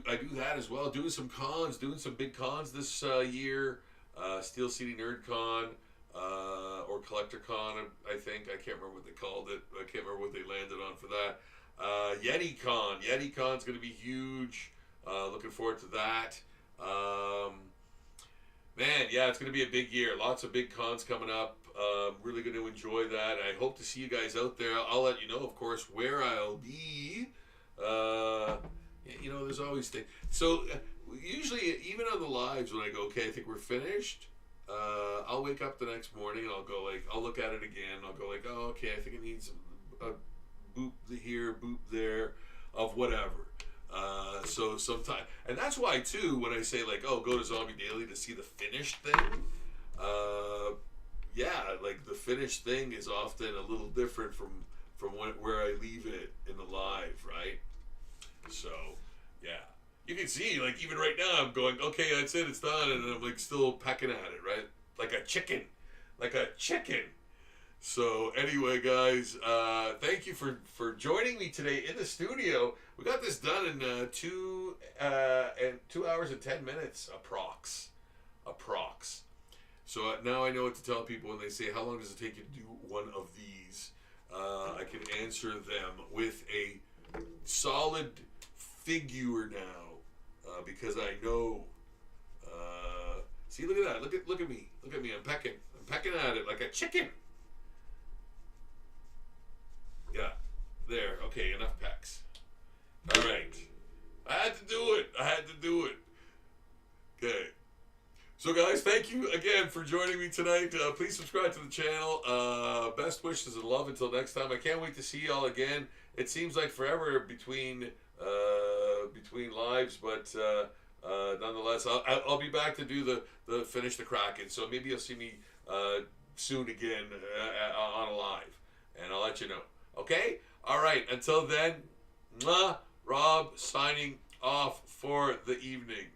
I do that as well. Doing some big cons this year. Steel City Nerd Con, or Collector Con, I think. I can't remember what they called it. I can't remember what they landed on for that. Yeti Con. Yeti Con's going to be huge. Looking forward to that. Man, yeah, it's going to be a big year. Lots of big cons coming up. Really going to enjoy that. I hope to see you guys out there. I'll let you know, of course, where I'll be. There's always things. So, usually, even on the lives, when I go, okay, I think we're finished, I'll wake up the next morning and I'll look at it again. I'll go like, oh, okay, I think it needs a boop here, boop there, of whatever. So sometimes, and that's why too, when I say like, oh, go to Zombie Daily to see the finished thing, yeah, like the finished thing is often a little different from where I leave it in the live, right? So, yeah, you can see, like, even right now, I'm going, okay, that's it, it's done, and I'm like still pecking at it, right? Like a chicken. So anyway, guys, thank you for joining me today in the studio. We got this done in 2 hours and 10 minutes, approx. So now I know what to tell people when they say, how long does it take you to do one of these? I can answer them with a solid figure now, because I know. See, look at that. Look at me. I'm pecking at it like a chicken. Yeah, there. Okay, enough pecks. All right, I had to do it. Okay. So guys, thank you again for joining me tonight. Please subscribe to the channel. Best wishes and love until next time. I can't wait to see y'all again. It seems like forever between lives, but nonetheless, I'll be back to do the finish the Kraken. So maybe you'll see me soon again on a live, and I'll let you know. Okay? All right. Until then, Rob signing off for the evening.